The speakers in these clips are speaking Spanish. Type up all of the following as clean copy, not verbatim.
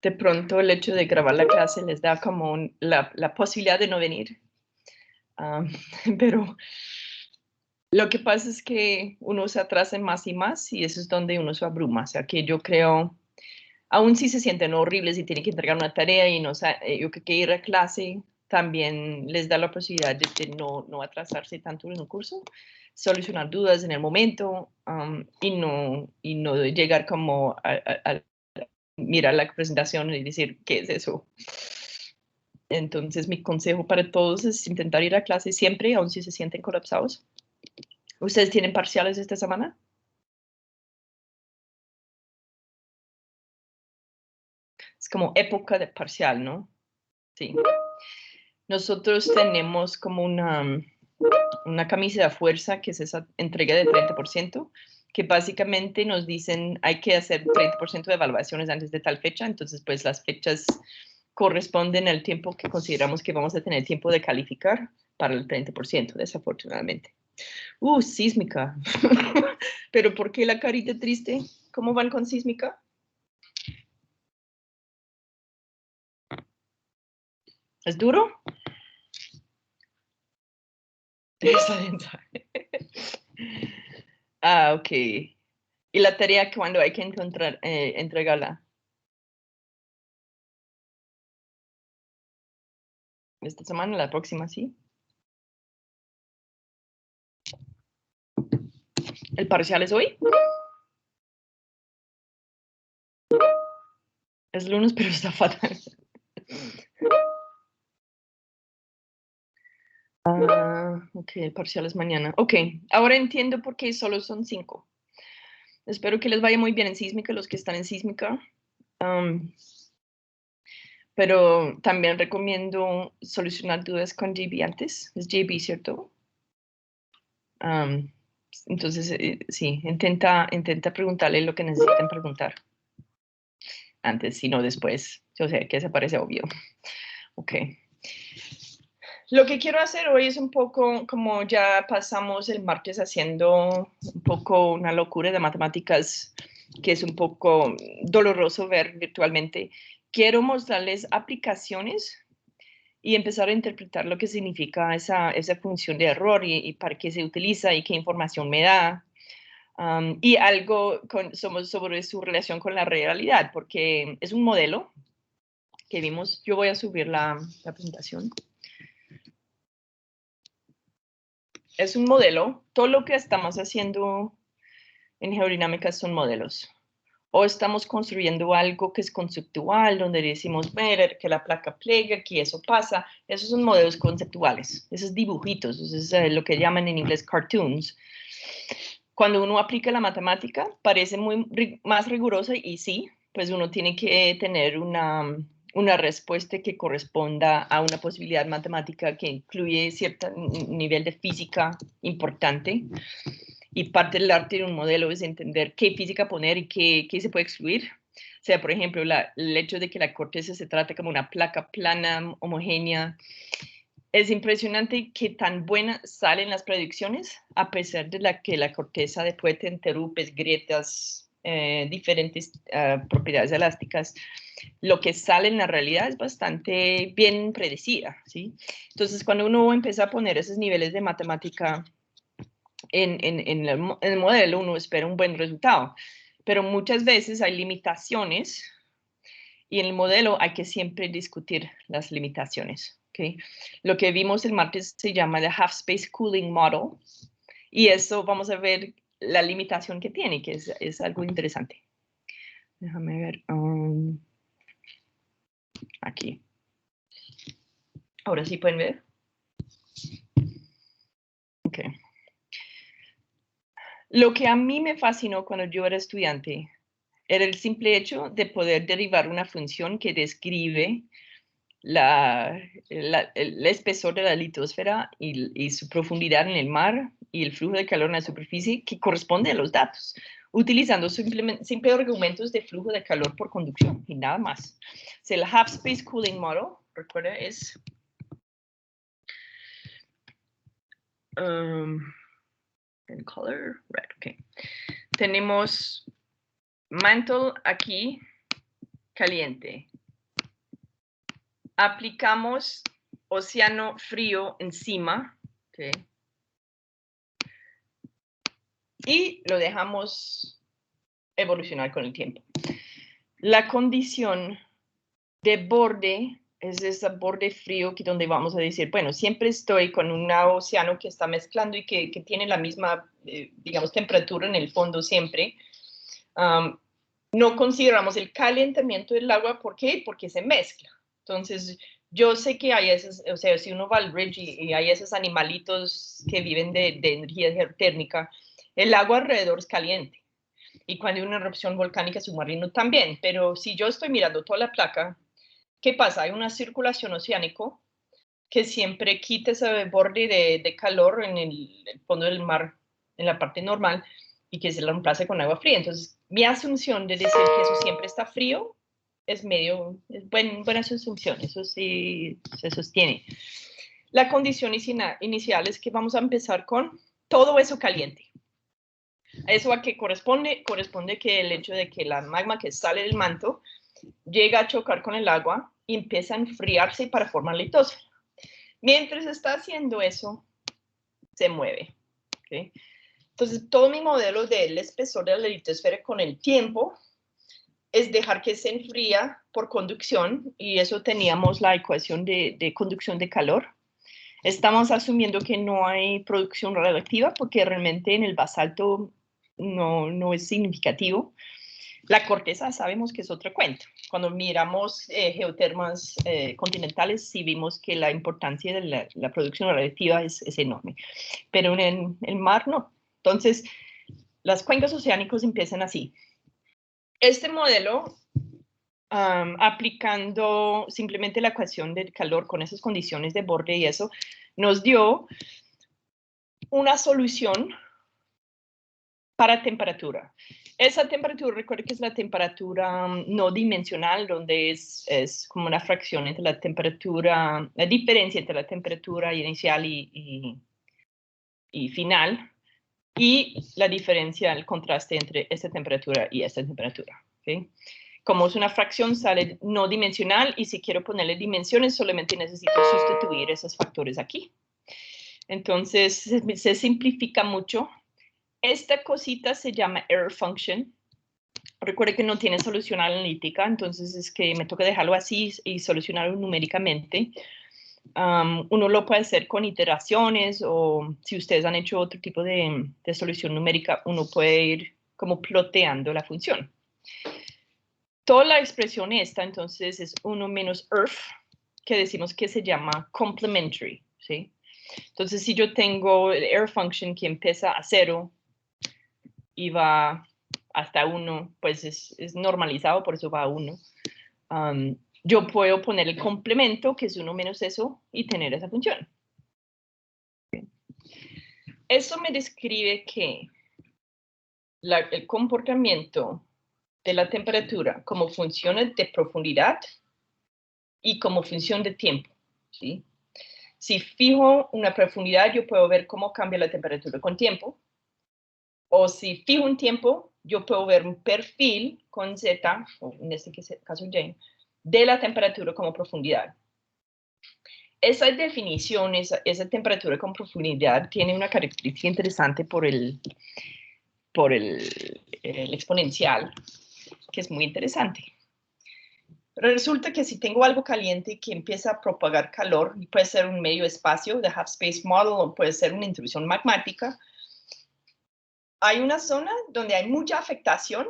de pronto el hecho de grabar la clase les da como la posibilidad de no venir. Pero lo que pasa es que uno se atrasa más y más y eso es donde uno se abruma. O sea que yo creo, aún si se sienten horribles y tienen que entregar una tarea y no yo creo que ir a clase también les da la posibilidad de no atrasarse tanto en un curso, solucionar dudas en el momento y no llegar como a mirar la presentación y decir, ¿qué es eso? Entonces, mi consejo para todos es intentar ir a clase siempre, aun si se sienten colapsados. ¿Ustedes tienen parciales esta semana? Es como época de parcial, ¿no? Sí. Nosotros tenemos como una camisa de fuerza, que es esa entrega de 30%, que básicamente nos dicen hay que hacer 30% de evaluaciones antes de tal fecha, entonces pues las fechas corresponden al tiempo que consideramos que vamos a tener tiempo de calificar para el 30%, desafortunadamente. Sísmica. ¿Pero por qué la carita triste? ¿Cómo van con sísmica? ¿Es duro? Está bien. Ok. ¿Y la tarea cuando hay que entregarla? ¿Esta semana, la próxima, sí? ¿El parcial es hoy? Es lunes, pero está fatal. Ok, el parcial es mañana. Ok, ahora entiendo por qué solo son 5. Espero que les vaya muy bien en sísmica, los que están en sísmica. Pero también recomiendo solucionar dudas con JB antes. Es JB, ¿cierto? Entonces, sí, intenta preguntarle lo que necesiten preguntar antes, si no después. O sea, que se parece obvio. Ok. Lo que quiero hacer hoy es un poco, como ya pasamos el martes haciendo un poco una locura de matemáticas, que es un poco doloroso ver virtualmente, quiero mostrarles aplicaciones y empezar a interpretar lo que significa esa función de error y para qué se utiliza y qué información me da. Y algo sobre su relación con la realidad, porque es un modelo que vimos. Yo voy a subir la presentación. Es un modelo. Todo lo que estamos haciendo en geodinámica son modelos. O estamos construyendo algo que es conceptual, donde decimos, ver que la placa plega, que eso pasa. Esos son modelos conceptuales, esos dibujitos, eso es lo que llaman en inglés cartoons. Cuando uno aplica la matemática, parece más rigurosa y sí, pues uno tiene que tener una respuesta que corresponda a una posibilidad matemática que incluye cierto nivel de física importante. Y parte del arte de un modelo es entender qué física poner y qué se puede excluir. O sea, por ejemplo, el hecho de que la corteza se trata como una placa plana, homogénea. Es impresionante qué tan buenas salen las predicciones, a pesar de que la corteza después te interrumpes, grietas, diferentes propiedades elásticas. Lo que sale en la realidad es bastante bien predecida, ¿sí? Entonces, cuando uno empieza a poner esos niveles de matemática en el modelo, uno espera un buen resultado. Pero muchas veces hay limitaciones y en el modelo hay que siempre discutir las limitaciones. ¿Okay? Lo que vimos el martes se llama the half space cooling model y eso vamos a ver la limitación que tiene, que es algo interesante. Déjame ver. Aquí. Ahora sí pueden ver. Ok. Lo que a mí me fascinó cuando yo era estudiante era el simple hecho de poder derivar una función que describe el espesor de la litosfera y su profundidad en el mar y el flujo de calor en la superficie que corresponde a los datos, utilizando simple argumentos de flujo de calor por conducción y nada más. O sea, el half space cooling model, recuerda, es en color red, ok. Tenemos mantle aquí caliente, aplicamos océano frío encima, ¿okay? Y lo dejamos evolucionar con el tiempo. La condición de borde es ese borde frío que donde vamos a decir, bueno, siempre estoy con un océano que está mezclando y que tiene la misma, digamos, temperatura en el fondo siempre. No consideramos el calentamiento del agua, ¿por qué? Porque se mezcla. Entonces, yo sé que hay esos, o sea, si uno va al ridge y hay esos animalitos que viven de energía geotérmica, el agua alrededor es caliente. Y cuando hay una erupción volcánica submarino también. Pero si yo estoy mirando toda la placa, ¿qué pasa? Hay una circulación oceánico que siempre quita ese borde de calor en el fondo del mar, en la parte normal, y que se lo reemplace con agua fría. Entonces, mi asunción de decir que eso siempre está frío es buena asunción, eso sí se sostiene. La condición inicial es que vamos a empezar con todo eso caliente. Eso a que corresponde que el hecho de que la magma que sale del manto llega a chocar con el agua y empieza a enfriarse para formar litosfera. Mientras está haciendo eso, se mueve. ¿Okay? Entonces, todo mi modelo del espesor de la litosfera con el tiempo es dejar que se enfría por conducción, y eso teníamos la ecuación de conducción de calor. Estamos asumiendo que no hay producción radiactiva porque realmente en el basalto no es significativo. La corteza sabemos que es otro cuento. Cuando miramos geotermas continentales, sí vimos que la importancia de la producción radiactiva es enorme, pero en el mar no. Entonces, las cuencas oceánicas empiezan así. Este modelo, aplicando simplemente la ecuación del calor con esas condiciones de borde y eso, nos dio una solución para temperatura. Esa temperatura, recuerden que es la temperatura no dimensional, donde es como una fracción entre la temperatura, la diferencia entre la temperatura inicial y final, y la diferencia, el contraste entre esta temperatura y esta temperatura. ¿Okay? Como es una fracción, sale no dimensional, y si quiero ponerle dimensiones, solamente necesito sustituir esos factores aquí. Entonces, se simplifica mucho. Esta cosita se llama error function. Recuerde que no tiene solución analítica, entonces es que me toca dejarlo así y solucionarlo numéricamente. Uno lo puede hacer con iteraciones, o si ustedes han hecho otro tipo de solución numérica, uno puede ir como ploteando la función. Toda la expresión esta, entonces, es 1 menos ERF, que decimos que se llama complementary, ¿sí? Entonces, si yo tengo el error function que empieza a 0 y va hasta 1, pues es normalizado, por eso va a 1. Yo puedo poner el complemento, que es 1 menos eso, y tener esa función. Eso me describe que el comportamiento de la temperatura como función de profundidad y como función de tiempo, ¿sí? Si fijo una profundidad, yo puedo ver cómo cambia la temperatura con tiempo. O si fijo un tiempo, yo puedo ver un perfil con Z, o en este caso Y, de la temperatura como profundidad. Esa definición, esa temperatura con profundidad, tiene una característica interesante por el exponencial, que es muy interesante. Resulta que si tengo algo caliente que empieza a propagar calor, puede ser un medio espacio de half space model, o puede ser una intrusión magmática, hay una zona donde hay mucha afectación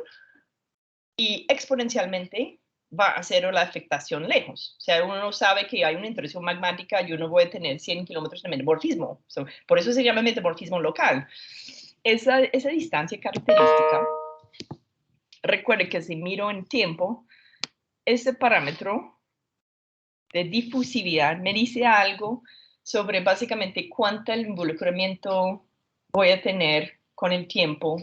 y exponencialmente va a cero la afectación lejos. O sea, uno sabe que hay una intrusión magmática y uno puede tener 100 kilómetros de metamorfismo. Por eso se llama metamorfismo local. Esa distancia característica, recuerde que si miro en tiempo, este parámetro de difusividad me dice algo sobre básicamente cuánto involucramiento voy a tener con el tiempo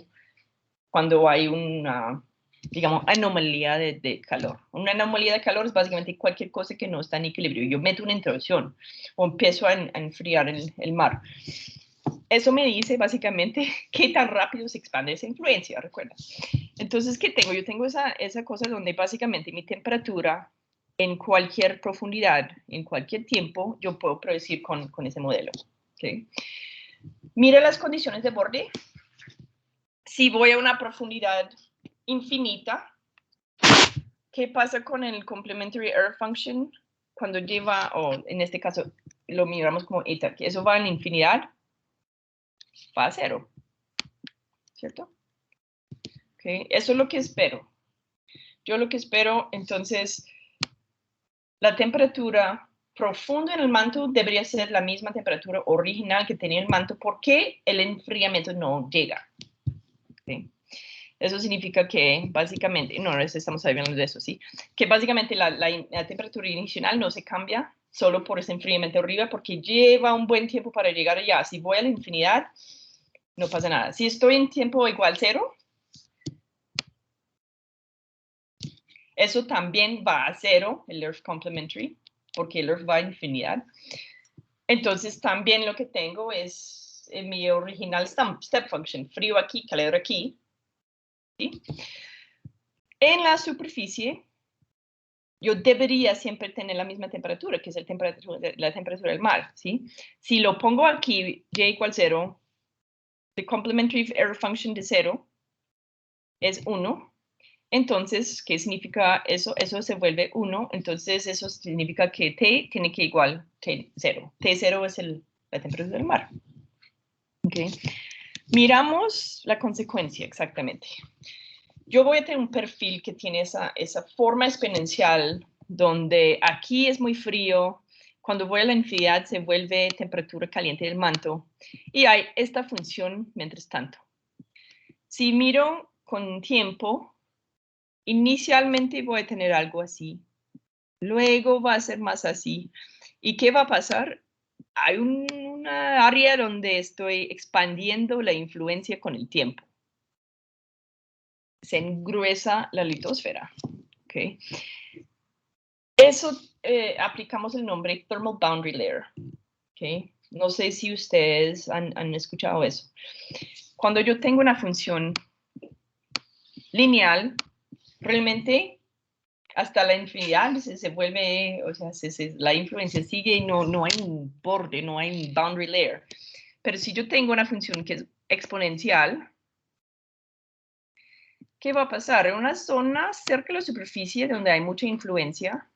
cuando hay una, digamos, anomalía de calor. Una anomalía de calor es básicamente cualquier cosa que no está en equilibrio. Yo meto una intrusión o empiezo a enfriar el mar. Eso me dice básicamente qué tan rápido se expande esa influencia, recuerda. Entonces, ¿qué tengo? Yo tengo esa cosa donde básicamente mi temperatura en cualquier profundidad, en cualquier tiempo, yo puedo predecir con ese modelo. ¿Okay? Mira las condiciones de borde. Si voy a una profundidad infinita, ¿qué pasa con el complementary error function? Cuando lleva, o en este caso lo miramos como eta, que eso va en infinidad, va a 0, ¿cierto? Okay. Eso es lo que espero. Yo lo que espero, entonces, la temperatura profunda en el manto debería ser la misma temperatura original que tenía el manto porque el enfriamiento no llega. ¿Okay? Eso significa que básicamente, no estamos hablando de eso, ¿sí? Que básicamente la temperatura inicial no se cambia solo por ese enfriamiento arriba porque lleva un buen tiempo para llegar allá. Si voy a la infinidad, no pasa nada. Si estoy en tiempo igual 0, eso también va a 0, el ERF complementary, porque el ERF va a infinidad. Entonces también lo que tengo es mi original step function, frío aquí, calor aquí. ¿Sí? En la superficie, yo debería siempre tener la misma temperatura, que es la temperatura del mar. ¿Sí? Si lo pongo aquí, y igual 0, the complementary error function de 0 es 1. Entonces, ¿qué significa eso? Eso se vuelve 1, entonces eso significa que T tiene que igual T0. T0 es la temperatura del mar. Okay. Miramos la consecuencia exactamente. Yo voy a tener un perfil que tiene esa forma exponencial donde aquí es muy frío, cuando voy a la infinidad se vuelve temperatura caliente del manto y hay esta función mientras tanto. Si miro con tiempo, inicialmente voy a tener algo así, luego va a ser más así. ¿Y qué va a pasar? Hay una área donde estoy expandiendo la influencia con el tiempo. Se engruesa la litosfera. ¿Okay? Eso aplicamos el nombre Thermal Boundary Layer. ¿Okay? No sé si ustedes han escuchado eso. Cuando yo tengo una función lineal, realmente hasta la infinidad se vuelve, o sea, la influencia sigue y no hay un borde, no hay un boundary layer. Pero si yo tengo una función que es exponencial, ¿qué va a pasar? En una zona cerca de la superficie donde hay mucha influencia,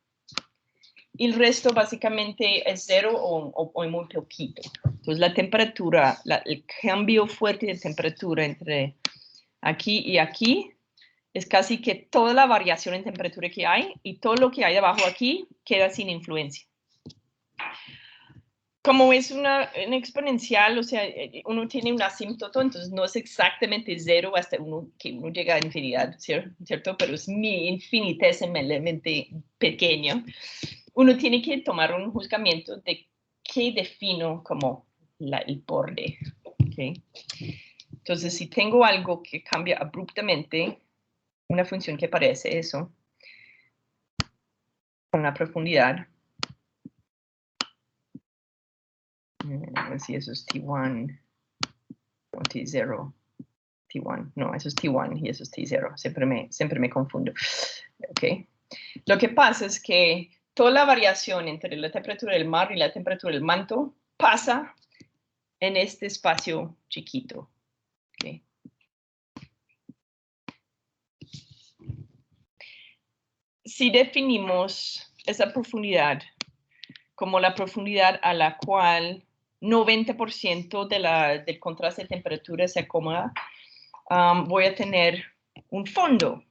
y el resto básicamente es 0 o muy poquito. Entonces la temperatura, el cambio fuerte de temperatura entre aquí y aquí es casi que toda la variación en temperatura que hay y todo lo que hay debajo aquí queda sin influencia. Como es una exponencial, o sea, uno tiene un asímptoto, entonces no es exactamente 0 hasta que uno llega a infinidad, ¿cierto? Pero es muy infinitesimamente pequeño. Uno tiene que tomar un juzgamiento de qué defino como el borde. ¿Okay? Entonces, si tengo algo que cambia abruptamente, una función que parece eso, con la profundidad, a ver si eso es T1 o T0. T1, no, eso es T1 y eso es T0, siempre me confundo. Okay. Lo que pasa es que toda la variación entre la temperatura del mar y la temperatura del manto pasa en este espacio chiquito. Okay. Si definimos esa profundidad como la profundidad a la cual 90% del contraste de temperatura se acomoda, voy a tener un fondo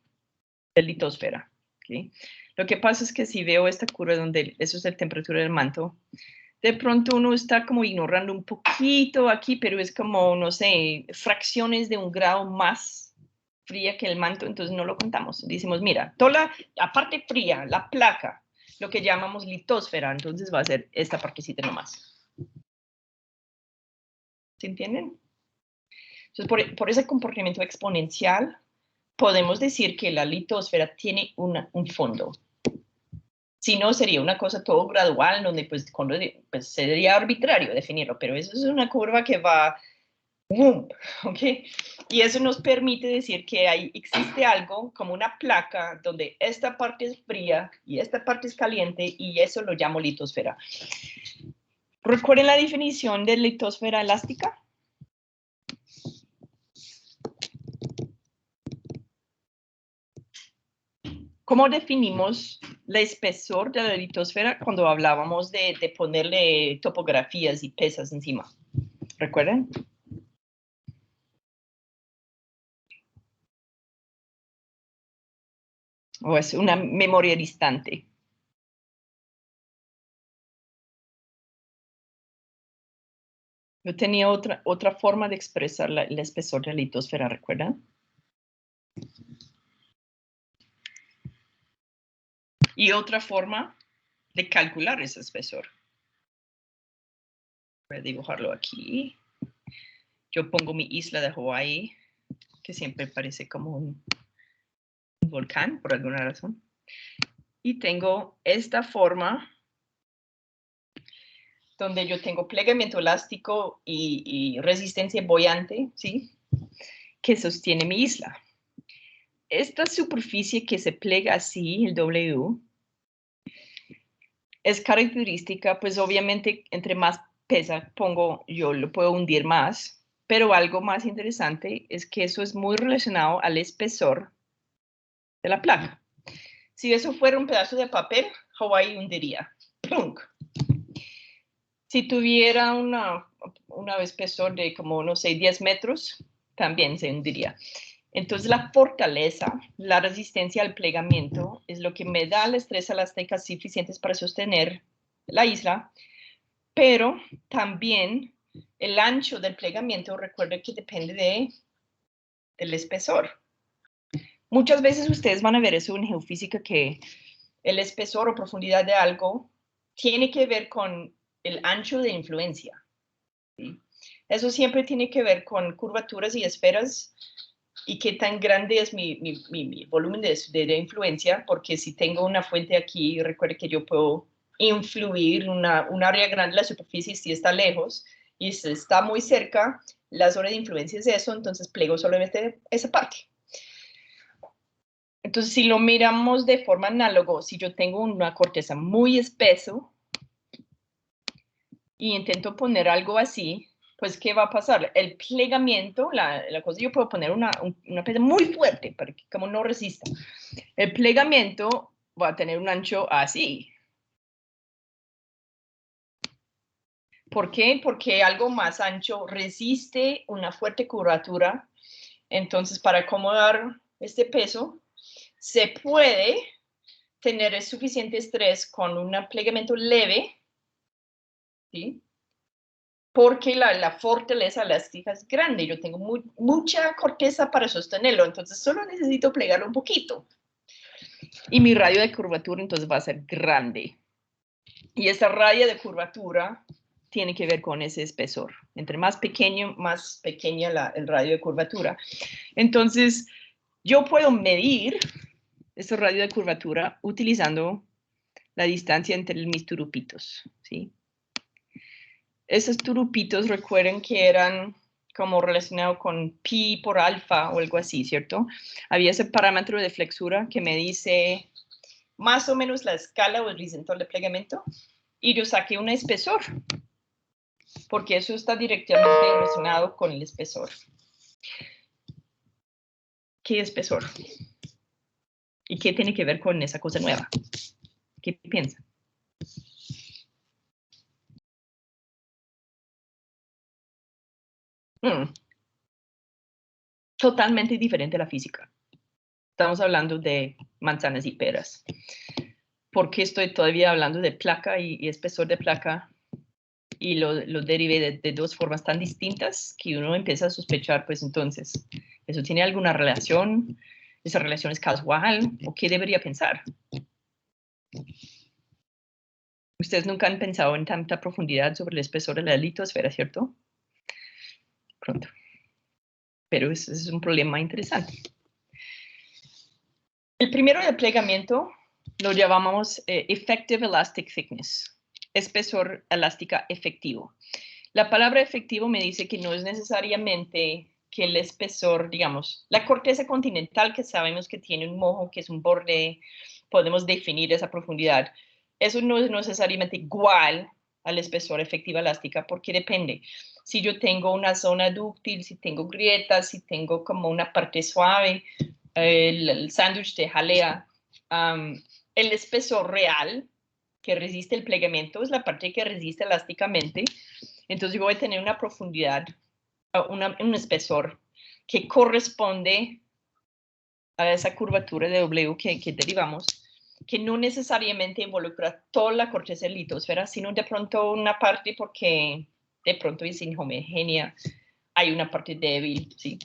de litosfera. ¿Okay? Lo que pasa es que si veo esta curva donde eso es la temperatura del manto, de pronto uno está como ignorando un poquito aquí, pero es como, no sé, fracciones de un grado más fría que el manto, entonces no lo contamos. Decimos, mira, toda la parte fría, la placa, lo que llamamos litosfera, entonces va a ser esta partecita nomás. ¿Se entienden? Entonces, por ese comportamiento exponencial, podemos decir que la litosfera tiene un fondo. Si no, sería una cosa todo gradual, donde pues sería arbitrario definirlo, pero eso es una curva que va ¡Bum! ¿Ok? Y eso nos permite decir que ahí existe algo como una placa donde esta parte es fría y esta parte es caliente y eso lo llamo litosfera. ¿Recuerden la definición de litosfera elástica? ¿Cómo definimos el espesor de la litosfera cuando hablábamos de ponerle topografías y pesas encima? ¿Recuerdan? ¿O es una memoria distante? Yo tenía otra forma de expresar el espesor de la litosfera, ¿recuerdan? Y otra forma de calcular ese espesor. Voy a dibujarlo aquí. Yo pongo mi isla de Hawái, que siempre parece como un volcán por alguna razón. Y tengo esta forma donde yo tengo plegamiento elástico y resistencia boyante, ¿sí? Que sostiene mi isla. Esta superficie que se plega así, el W, es característica, pues obviamente entre más pesa pongo, yo lo puedo hundir más, pero algo más interesante es que eso es muy relacionado al espesor de la placa. Si eso fuera un pedazo de papel, Hawái hundiría. ¡Plunk! Si tuviera un espesor de como, no sé, 10 metros, también se hundiría. Entonces, la fortaleza, la resistencia al plegamiento es lo que me da la estrés elástica suficientes para sostener la isla, pero también el ancho del plegamiento, recuerden que depende del espesor. Muchas veces ustedes van a ver eso en geofísica, que el espesor o profundidad de algo tiene que ver con el ancho de influencia. ¿Sí? Eso siempre tiene que ver con curvaturas y esferas y qué tan grande es mi volumen de influencia, porque si tengo una fuente aquí, recuerde que yo puedo influir un área grande de la superficie si está lejos, y si está muy cerca, la zona de influencia es eso, entonces plego solamente esa parte. Entonces, si lo miramos de forma análoga, si yo tengo una corteza muy espeso y intento poner algo así, pues, ¿qué va a pasar? El plegamiento, la cosa, yo puedo poner una pieza muy fuerte para que como no resista. El plegamiento va a tener un ancho así. ¿Por qué? Porque algo más ancho resiste una fuerte curvatura. Entonces, para acomodar este peso, se puede tener el suficiente estrés con un plegamiento leve, ¿sí? Porque la fortaleza elástica es grande. Yo tengo mucha corteza para sostenerlo, entonces solo necesito plegarlo un poquito. Y mi radio de curvatura entonces va a ser grande. Y esta raya de curvatura tiene que ver con ese espesor. Entre más pequeño, más pequeña el radio de curvatura. Entonces, yo puedo medir ese radio de curvatura utilizando la distancia entre mis turupitos, ¿sí? Esos turupitos, recuerden que eran como relacionados con pi por alfa o algo así, ¿cierto? Había ese parámetro de flexura que me dice más o menos la escala o el risentor de plegamiento, y yo saqué un espesor, porque eso está directamente relacionado con el espesor. ¿Qué espesor? ¿Y qué tiene que ver con esa cosa nueva? ¿Qué piensan? Totalmente diferente a la física. Estamos hablando de manzanas y peras. ¿Por qué estoy todavía hablando de placa y espesor de placa? Y lo derivé de dos formas tan distintas que uno empieza a sospechar, pues entonces, ¿eso tiene alguna relación? ¿Esa relación es casual? ¿O qué debería pensar? Ustedes nunca han pensado en tanta profundidad sobre el espesor de la litosfera, ¿cierto? Pronto. Pero es un problema interesante. El primero de plegamiento lo llamamos effective elastic thickness, espesor elástica efectivo. La palabra efectivo me dice que no es necesariamente que el espesor, digamos, la corteza continental que sabemos que tiene un mojo, que es un borde, podemos definir esa profundidad. Eso no es necesariamente igual al espesor efectiva elástica porque depende. Si yo tengo una zona dúctil, si tengo grietas, si tengo como una parte suave, el sándwich de jalea, el espesor real que resiste el plegamiento es la parte que resiste elásticamente. Entonces yo voy a tener una profundidad, un espesor que corresponde a esa curvatura de W que derivamos, que no necesariamente involucra toda la corteza de litosfera, sino de pronto una parte porque de pronto es inhomogénea, hay una parte débil, ¿sí?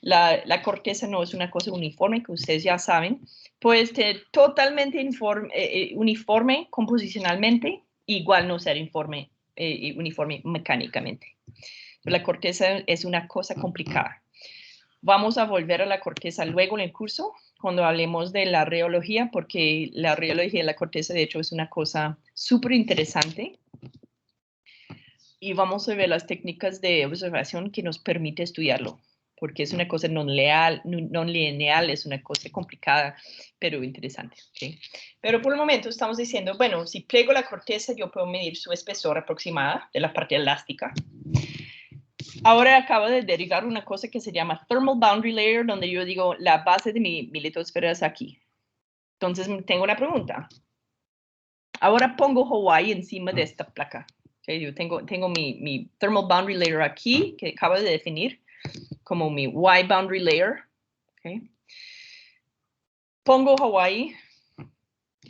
La corteza no es una cosa uniforme, que ustedes ya saben, puede ser totalmente uniforme composicionalmente, igual no ser uniforme mecánicamente. La corteza es una cosa complicada. Vamos a volver a la corteza luego en el curso, cuando hablemos de la reología, porque la reología de la corteza, de hecho, es una cosa súper interesante. Y vamos a ver las técnicas de observación que nos permite estudiarlo, porque es una cosa no lineal, es una cosa complicada, pero interesante. ¿Okay? Pero por el momento estamos diciendo, bueno, si pliego la corteza, yo puedo medir su espesor aproximada de la parte elástica. Ahora acabo de derivar una cosa que se llama Thermal Boundary Layer, donde yo digo, la base de mi litosfera es aquí. Entonces, tengo una pregunta. Ahora pongo Hawaii encima de esta placa. Okay, yo tengo mi Thermal Boundary Layer aquí, que acabo de definir como mi Y Boundary Layer. Okay. Pongo Hawaii.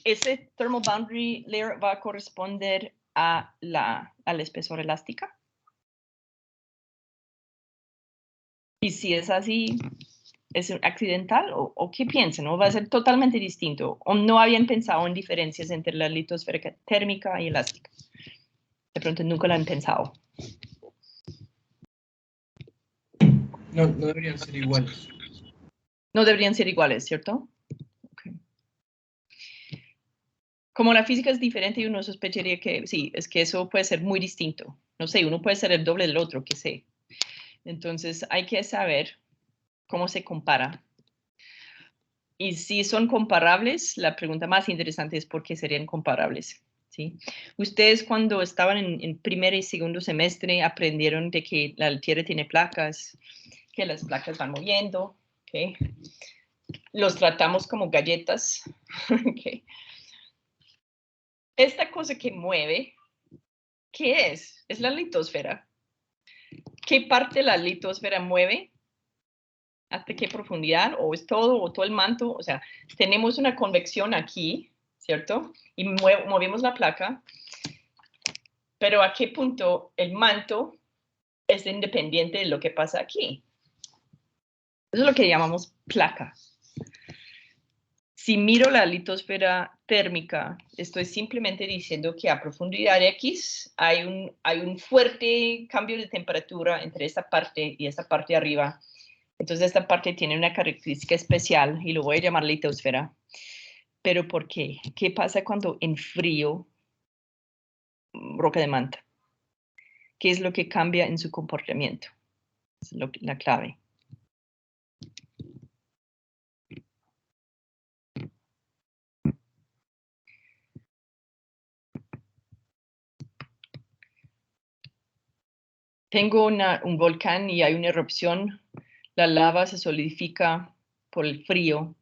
Ese Thermal Boundary Layer va a corresponder a la espesor elástica. Y si es así, ¿es accidental o qué piensan? ¿O va a ser totalmente distinto? ¿O no habían pensado en diferencias entre la litosfera térmica y elástica? De pronto nunca lo han pensado. No deberían ser iguales. No deberían ser iguales, ¿cierto? Okay. Como la física es diferente, uno sospecharía que sí, es que eso puede ser muy distinto. No sé, uno puede ser el doble del otro, que sé. Entonces hay que saber cómo se compara. Y si son comparables, la pregunta más interesante es por qué serían comparables. ¿Sí? Ustedes cuando estaban en primer y segundo semestre aprendieron de que la Tierra tiene placas, que las placas van moviendo, ¿okay? Los tratamos como galletas. ¿Okay? Esta cosa que mueve, ¿qué es? Es la litosfera. ¿Qué parte de la litosfera mueve? ¿Hasta qué profundidad? ¿O es todo o todo el manto? O sea, tenemos una convección aquí, ¿cierto? Y movemos la placa, pero ¿a qué punto el manto es independiente de lo que pasa aquí? Eso es lo que llamamos placa. Si miro la litosfera térmica, estoy simplemente diciendo que a profundidad X hay un fuerte cambio de temperatura entre esta parte y esta parte de arriba. Entonces esta parte tiene una característica especial y lo voy a llamar litosfera. ¿Pero por qué? ¿Qué pasa cuando enfrío roca de manta? ¿Qué es lo que cambia en su comportamiento? Es la clave. Tengo un volcán y hay una erupción, la lava se solidifica por el frío.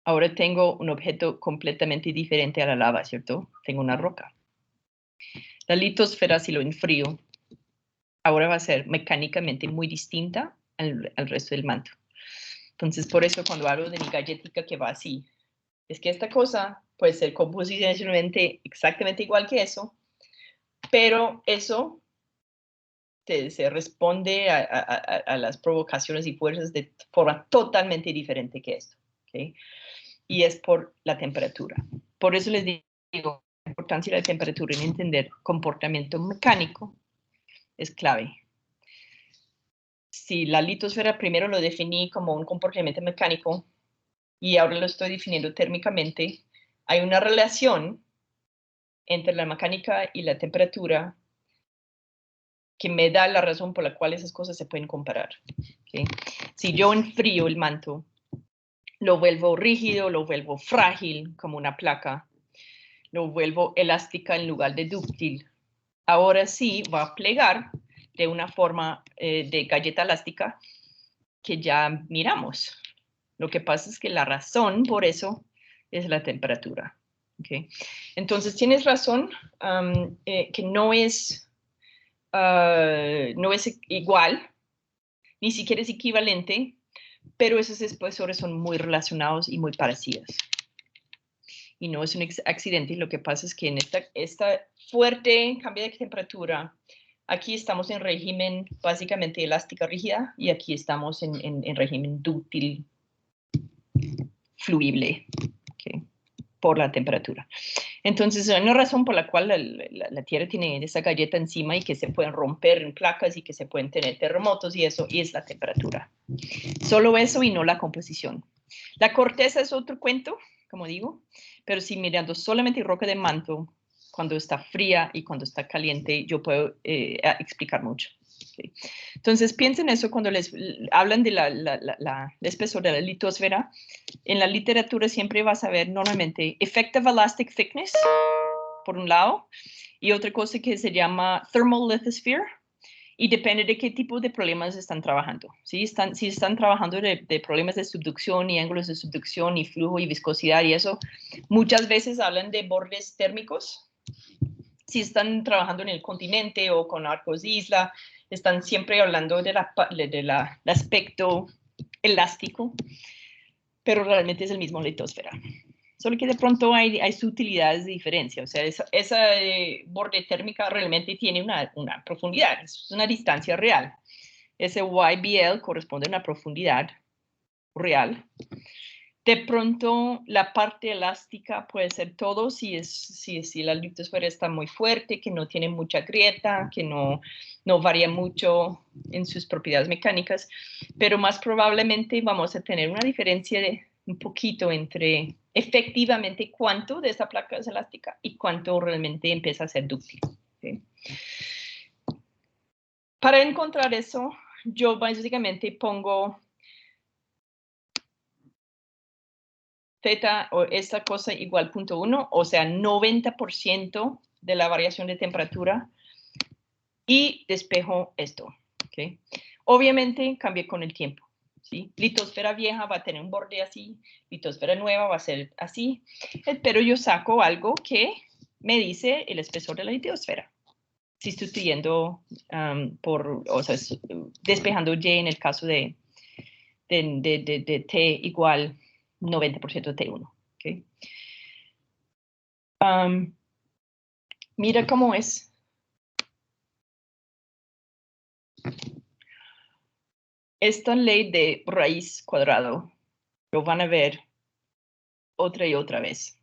Ahora tengo un objeto completamente diferente a la lava, ¿cierto? Tengo una roca. La litosfera, si lo enfrío, ahora va a ser mecánicamente muy distinta al resto del manto. Entonces, por eso cuando hablo de mi galletica que va así, es que esta cosa puede ser composicionalmente exactamente igual que eso, pero eso se responde a las provocaciones y fuerzas de forma totalmente diferente que esto. ¿Okay? Y es por la temperatura. Por eso les digo, la importancia de la temperatura en entender comportamiento mecánico es clave. Si la litosfera primero lo definí como un comportamiento mecánico y ahora lo estoy definiendo térmicamente, hay una relación entre la mecánica y la temperatura que me da la razón por la cual esas cosas se pueden comparar. ¿Okay? Si yo enfrío el manto, lo vuelvo rígido, lo vuelvo frágil como una placa, lo vuelvo elástica en lugar de dúctil. Ahora sí va a plegar de una forma de galleta elástica que ya miramos. Lo que pasa es que la razón por eso es la temperatura. ¿Okay? Entonces tienes razón que no es igual, ni siquiera es equivalente, pero esos espesores son muy relacionados y muy parecidos. Y no es un accidente, lo que pasa es que en esta fuerte cambio de temperatura, aquí estamos en régimen básicamente elástica rígida y aquí estamos en régimen dúctil fluible, ¿okay? Por la temperatura. Entonces, hay una razón por la cual la Tierra tiene esa galleta encima y que se pueden romper en placas y que se pueden tener terremotos y eso, y es la temperatura. Solo eso y no la composición. La corteza es otro cuento, como digo, pero si mirando solamente roca de manto, cuando está fría y cuando está caliente, yo puedo explicar mucho. ¿Okay? Entonces, piensen eso cuando les hablan de la espesor de la litosfera. En la literatura siempre vas a ver normalmente effective elastic thickness, por un lado, y otra cosa que se llama thermal lithosphere, y depende de qué tipo de problemas están trabajando. Si están trabajando de problemas de subducción y ángulos de subducción y flujo y viscosidad y eso, muchas veces hablan de bordes térmicos. Si están trabajando en el continente o con arcos de isla, están siempre hablando del aspecto elástico, pero realmente es el mismo litosfera. Solo que de pronto hay sutilidades de diferencia. O sea, esa borde térmica realmente tiene una profundidad, es una distancia real. Ese YBL corresponde a una profundidad real. De pronto, la parte elástica puede ser todo si la litosfera está muy fuerte, que no tiene mucha grieta, que no varía mucho en sus propiedades mecánicas, pero más probablemente vamos a tener una diferencia de un poquito entre efectivamente cuánto de esta placa es elástica y cuánto realmente empieza a ser dúctil. ¿Sí? Para encontrar eso, yo básicamente pongo θ o esta cosa igual 0.1, o sea, 90% de la variación de temperatura y despejo esto. ¿Okay? Obviamente cambia con el tiempo. ¿Sí? Litosfera vieja va a tener un borde así, litosfera nueva va a ser así, pero yo saco algo que me dice el espesor de la litosfera. Si estoy yendo despejando Y en el caso de T igual 90% de T1. ¿Okay? Mira cómo es. Esta ley de raíz cuadrado lo van a ver otra y otra vez.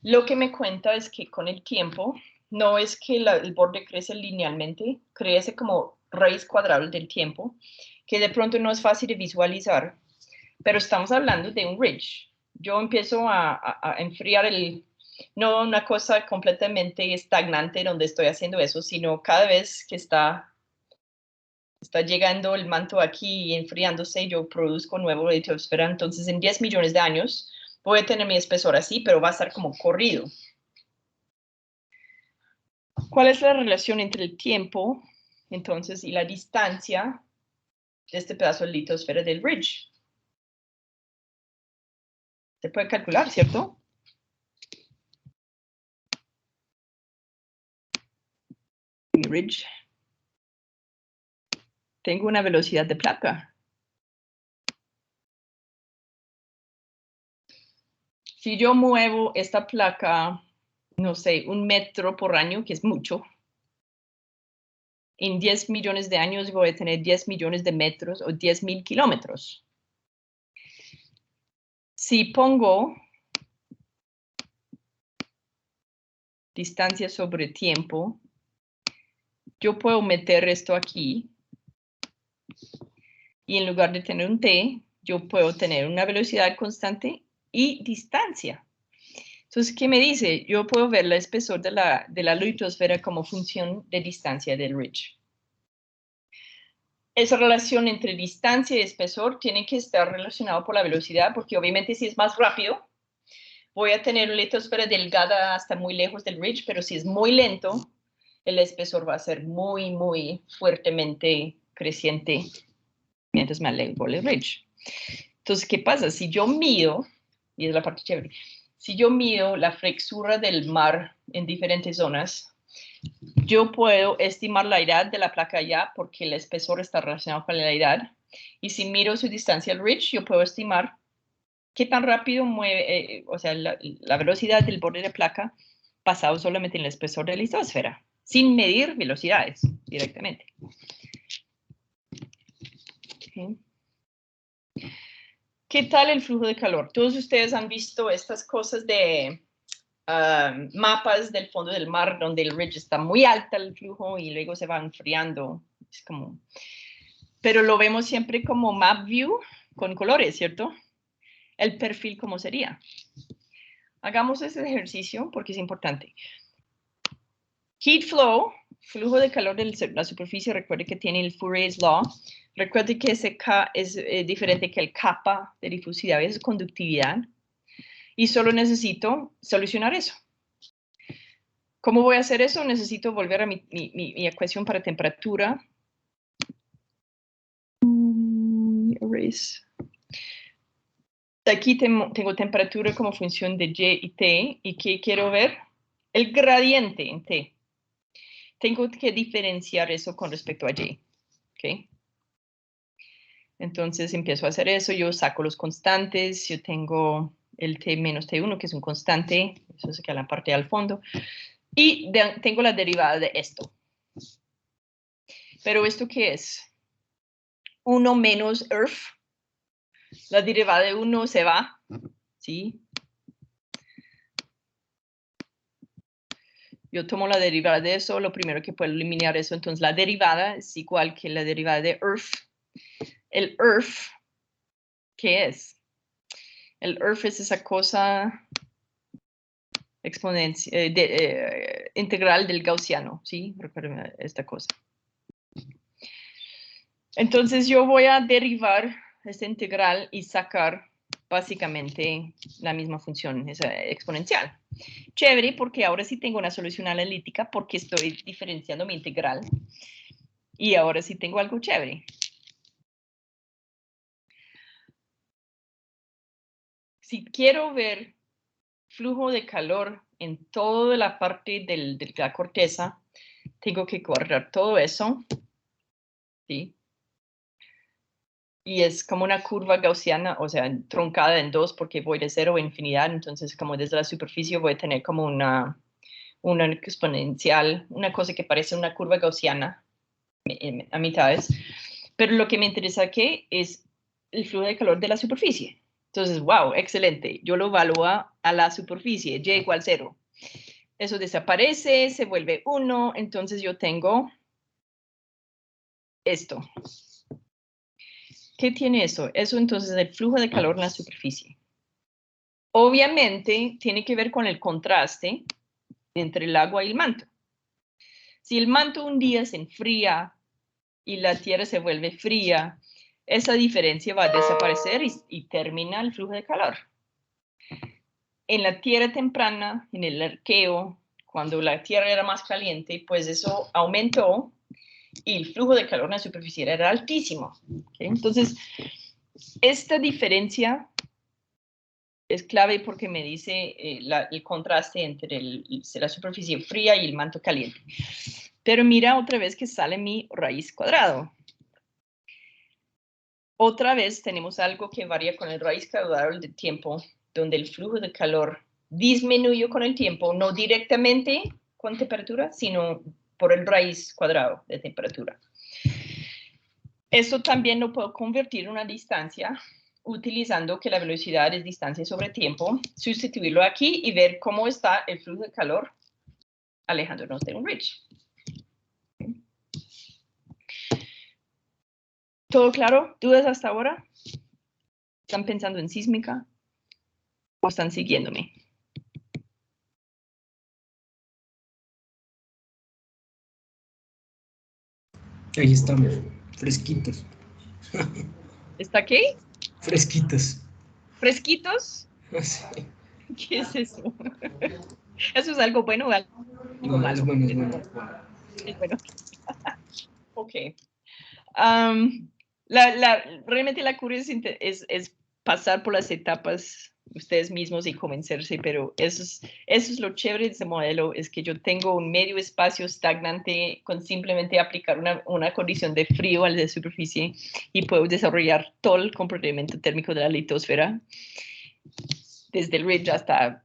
Lo que me cuenta es que con el tiempo, no es que el borde crece linealmente, crece como raíz cuadrada del tiempo, que de pronto no es fácil de visualizar, pero estamos hablando de un ridge. Yo empiezo a enfriar no una cosa completamente estagnante donde estoy haciendo eso, sino cada vez que está llegando el manto aquí y enfriándose, yo produzco nuevo litosfera. Entonces, en 10 millones de años, voy a tener mi espesor así, pero va a estar como corrido. ¿Cuál es la relación entre el tiempo, entonces, y la distancia de este pedazo de litosfera del ridge? Se puede calcular, ¿cierto? Mi ridge. Tengo una velocidad de placa. Si yo muevo esta placa, no sé, 1 metro por año, que es mucho, en 10 millones de años voy a tener 10 millones de metros o 10,000 kilómetros. Si pongo distancia sobre tiempo, yo puedo meter esto aquí y en lugar de tener un t, yo puedo tener una velocidad constante y distancia. Entonces, ¿qué me dice? Yo puedo ver el espesor de la litosfera como función de distancia del ridge. Esa relación entre distancia y espesor tiene que estar relacionado por la velocidad, porque obviamente si es más rápido, voy a tener una litosfera delgada hasta muy lejos del ridge, pero si es muy lento, el espesor va a ser muy, muy fuertemente creciente mientras me alejo del ridge. Entonces, ¿qué pasa? Si yo mido, y es la parte chévere, si yo mido la frexura del mar en diferentes zonas, yo puedo estimar la edad de la placa allá porque el espesor está relacionado con la edad. Y si miro su distancia al ridge, yo puedo estimar qué tan rápido mueve, o sea, la velocidad del borde de placa basado solamente en el espesor de la litosfera, sin medir velocidades directamente. Okay. ¿Qué tal el flujo de calor? Todos ustedes han visto estas cosas de mapas del fondo del mar donde el ridge está muy alta el flujo y luego se va enfriando. Es como... Pero lo vemos siempre como map view con colores, ¿cierto? El perfil, ¿cómo sería? Hagamos ese ejercicio porque es importante. Heat flow, flujo de calor de la superficie, recuerde que tiene el Fourier's Law. Recuerde que ese K es diferente que el kappa de difusividad, es conductividad. Y solo necesito solucionar eso. ¿Cómo voy a hacer eso? Necesito volver a mi ecuación para temperatura. Erase. Aquí tengo temperatura como función de Y y T. ¿Y qué quiero ver? El gradiente en T. Tengo que diferenciar eso con respecto a Y. ¿Okay? Entonces empiezo a hacer eso. Yo saco los constantes. Yo tengo el T menos T1, que es un constante. Eso se queda en la parte al fondo. Y tengo la derivada de esto. ¿Pero esto qué es? 1 menos Earth. La derivada de 1 se va. ¿Sí? Yo tomo la derivada de eso, lo primero que puedo eliminar eso, entonces la derivada es igual que la derivada de Earth. El Earth, ¿qué es? El Earth es esa cosa integral del gaussiano, ¿sí? Recuerden esta cosa. Entonces yo voy a derivar esta integral y sacar básicamente la misma función, esa exponencial. Chévere, porque ahora sí tengo una solución analítica porque estoy diferenciando mi integral. Y ahora sí tengo algo chévere. Si quiero ver flujo de calor en toda la parte de la corteza, tengo que guardar todo eso. ¿Sí? Y es como una curva gaussiana, o sea, truncada en dos porque voy de 0 a infinidad. Entonces, como desde la superficie voy a tener como una exponencial, una cosa que parece una curva gaussiana a mitades. Pero lo que me interesa aquí es el flujo de calor de la superficie. Entonces, wow, excelente. Yo lo evalúo a la superficie, y igual 0. Eso desaparece, se vuelve 1, entonces yo tengo esto. ¿Qué tiene eso? Eso entonces es el flujo de calor en la superficie. Obviamente tiene que ver con el contraste entre el agua y el manto. Si el manto un día se enfría y la tierra se vuelve fría, esa diferencia va a desaparecer y termina el flujo de calor. En la tierra temprana, en el arqueo, cuando la tierra era más caliente, pues eso aumentó y el flujo de calor en la superficie era altísimo. ¿Okay? Entonces, esta diferencia es clave porque me dice el contraste entre la superficie fría y el manto caliente. Pero mira otra vez que sale mi raíz cuadrado. Otra vez tenemos algo que varía con el raíz cuadrado del tiempo, donde el flujo de calor disminuyó con el tiempo, no directamente con temperatura, sino por el raíz cuadrado de temperatura. Esto también lo puedo convertir en una distancia utilizando que la velocidad es distancia sobre tiempo, sustituirlo aquí y ver cómo está el flujo de calor alejándonos de un ridge. ¿Todo claro? ¿Dudas hasta ahora? ¿Están pensando en sísmica? ¿O están siguiéndome? Ahí estamos, fresquitos. ¿Está qué? Fresquitos. ¿Fresquitos? Sí. ¿Qué es eso? ¿Eso es algo bueno o algo No, es malo? bueno, es Es bueno. bueno. Es bueno. Ok. Am, realmente la cura es pasar por las etapas ustedes mismos y convencerse, pero eso es lo chévere de este modelo, es que yo tengo un medio espacio estagnante con simplemente aplicar una condición de frío a la superficie y puedo desarrollar todo el comportamiento térmico de la litosfera, desde el ridge hasta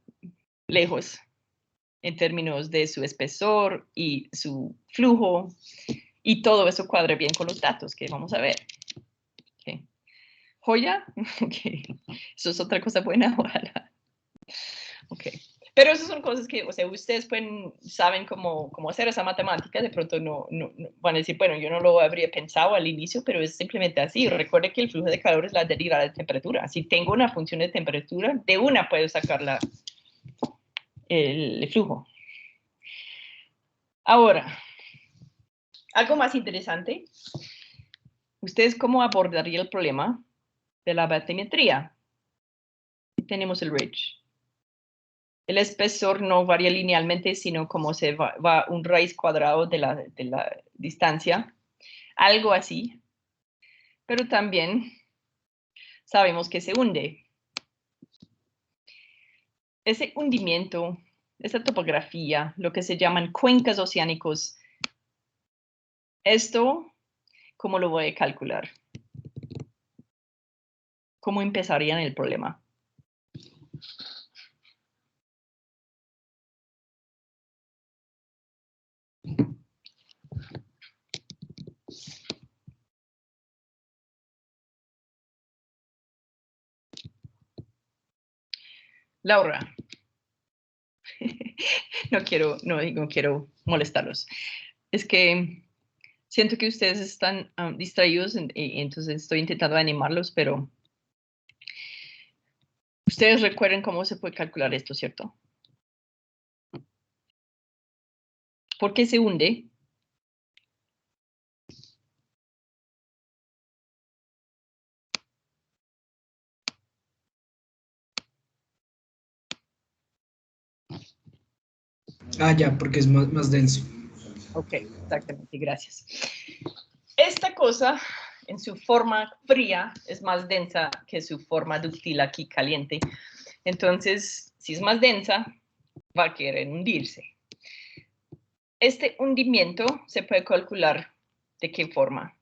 lejos, en términos de su espesor y su flujo, y todo eso cuadra bien con los datos que vamos a ver. Okay. ¿Joya? Okay. Eso es otra cosa buena, ojalá. Ok. Pero esas son cosas que, o sea, ustedes saben cómo hacer esa matemática, de pronto no van a decir, bueno, yo no lo habría pensado al inicio, pero es simplemente así. Recuerde que el flujo de calor es la derivada de temperatura. Si tengo una función de temperatura, de una puedo sacar el flujo. Ahora, algo más interesante. ¿Ustedes cómo abordarían el problema de la batimetría? Tenemos el ridge. El espesor no varía linealmente, sino como se va un raíz cuadrado de la distancia, algo así. Pero también sabemos que se hunde. Ese hundimiento, esa topografía, lo que se llaman cuencas oceánicos, esto, ¿cómo lo voy a calcular? ¿Cómo empezarían el problema? Laura, no quiero molestarlos. Es que siento que ustedes están distraídos y entonces estoy intentando animarlos, pero ustedes recuerden cómo se puede calcular esto, ¿cierto? ¿Por qué se hunde? Ah, ya, porque es más denso. Ok, exactamente, gracias. Esta cosa, en su forma fría, es más densa que su forma dúctil aquí caliente. Entonces, si es más densa, va a querer hundirse. Este hundimiento se puede calcular de qué forma.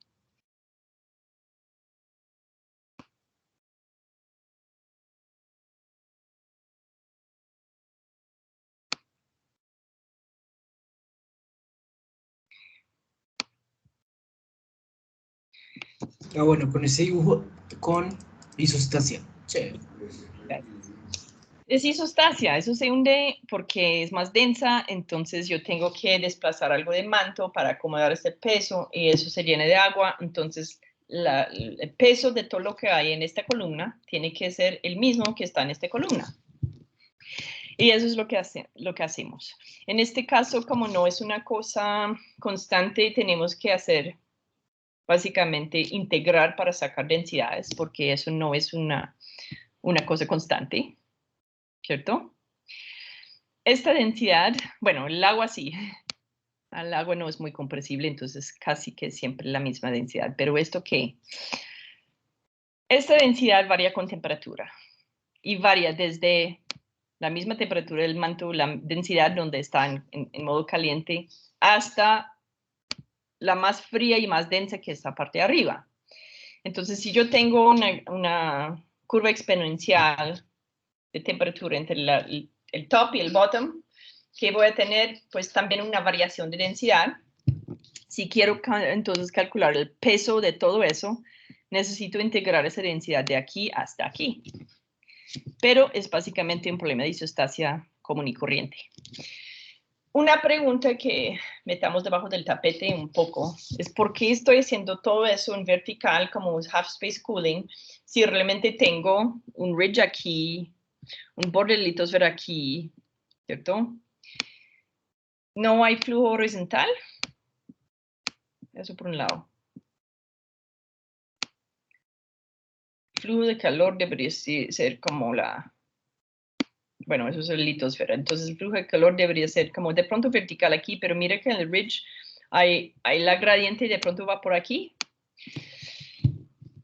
Ah, bueno, con ese dibujo, con isostasia. Sí. Es isostasia, eso se hunde porque es más densa, entonces yo tengo que desplazar algo de manto para acomodar este peso y eso se llena de agua, entonces el peso de todo lo que hay en esta columna tiene que ser el mismo que está en esta columna. Y eso es lo que hacemos. En este caso, como no es una cosa constante, tenemos que hacer básicamente integrar para sacar densidades, porque eso no es una cosa constante, ¿cierto? Esta densidad, bueno, el agua sí, al agua no es muy compresible, entonces casi que siempre la misma densidad, pero ¿esto qué? Esta densidad varía con temperatura y varía desde la misma temperatura del manto, la densidad donde está en modo caliente, hasta la más fría y más densa que es la parte de arriba. Entonces, si yo tengo una curva exponencial de temperatura entre el top y el bottom, que voy a tener pues también una variación de densidad. Si quiero entonces calcular el peso de todo eso, necesito integrar esa densidad de aquí hasta aquí. Pero es básicamente un problema de isostasia común y corriente. Una pregunta que metamos debajo del tapete un poco es por qué estoy haciendo todo eso en vertical como un half space cooling si realmente tengo un ridge aquí, un borde de litosfera aquí, ¿cierto? ¿No hay flujo horizontal? Eso por un lado. Flujo de calor debería ser como bueno, eso es el litosfera. Entonces el flujo de calor debería ser como de pronto vertical aquí, pero mira que en el ridge hay la gradiente y de pronto va por aquí.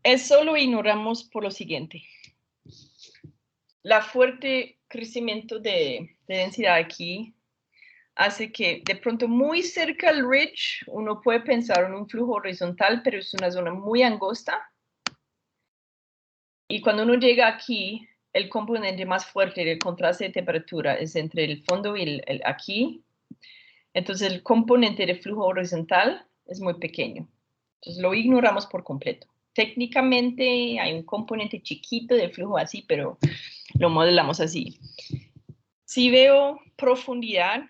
Eso lo ignoramos por lo siguiente. La fuerte crecimiento de densidad aquí hace que de pronto muy cerca al ridge uno puede pensar en un flujo horizontal, pero es una zona muy angosta. Y cuando uno llega aquí, el componente más fuerte del contraste de temperatura es entre el fondo y aquí. Entonces el componente de flujo horizontal es muy pequeño. Entonces lo ignoramos por completo. Técnicamente hay un componente chiquito de flujo así, pero lo modelamos así. Si veo profundidad,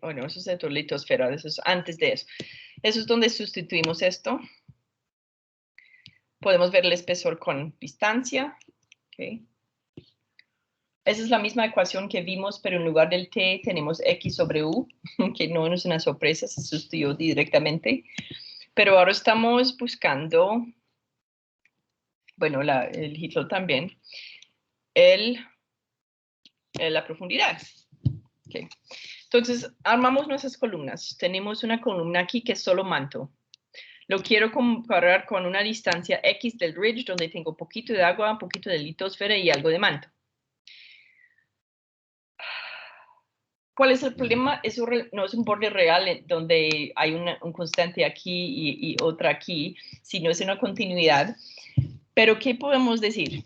bueno, eso es de litosfera, eso es antes de eso. Eso es donde sustituimos esto. Podemos ver el espesor con distancia. Okay. Esa es la misma ecuación que vimos, pero en lugar del T tenemos X sobre U, que no es una sorpresa, se sustituyó directamente. Pero ahora estamos buscando, bueno, el heat flow también, la profundidad. Okay. Entonces, armamos nuestras columnas. Tenemos una columna aquí que es solo manto. Lo quiero comparar con una distancia X del ridge, donde tengo un poquito de agua, un poquito de litosfera y algo de manto. ¿Cuál es el problema? Eso no es un borde real donde hay un constante aquí y otra aquí, sino es una continuidad. Pero, ¿qué podemos decir?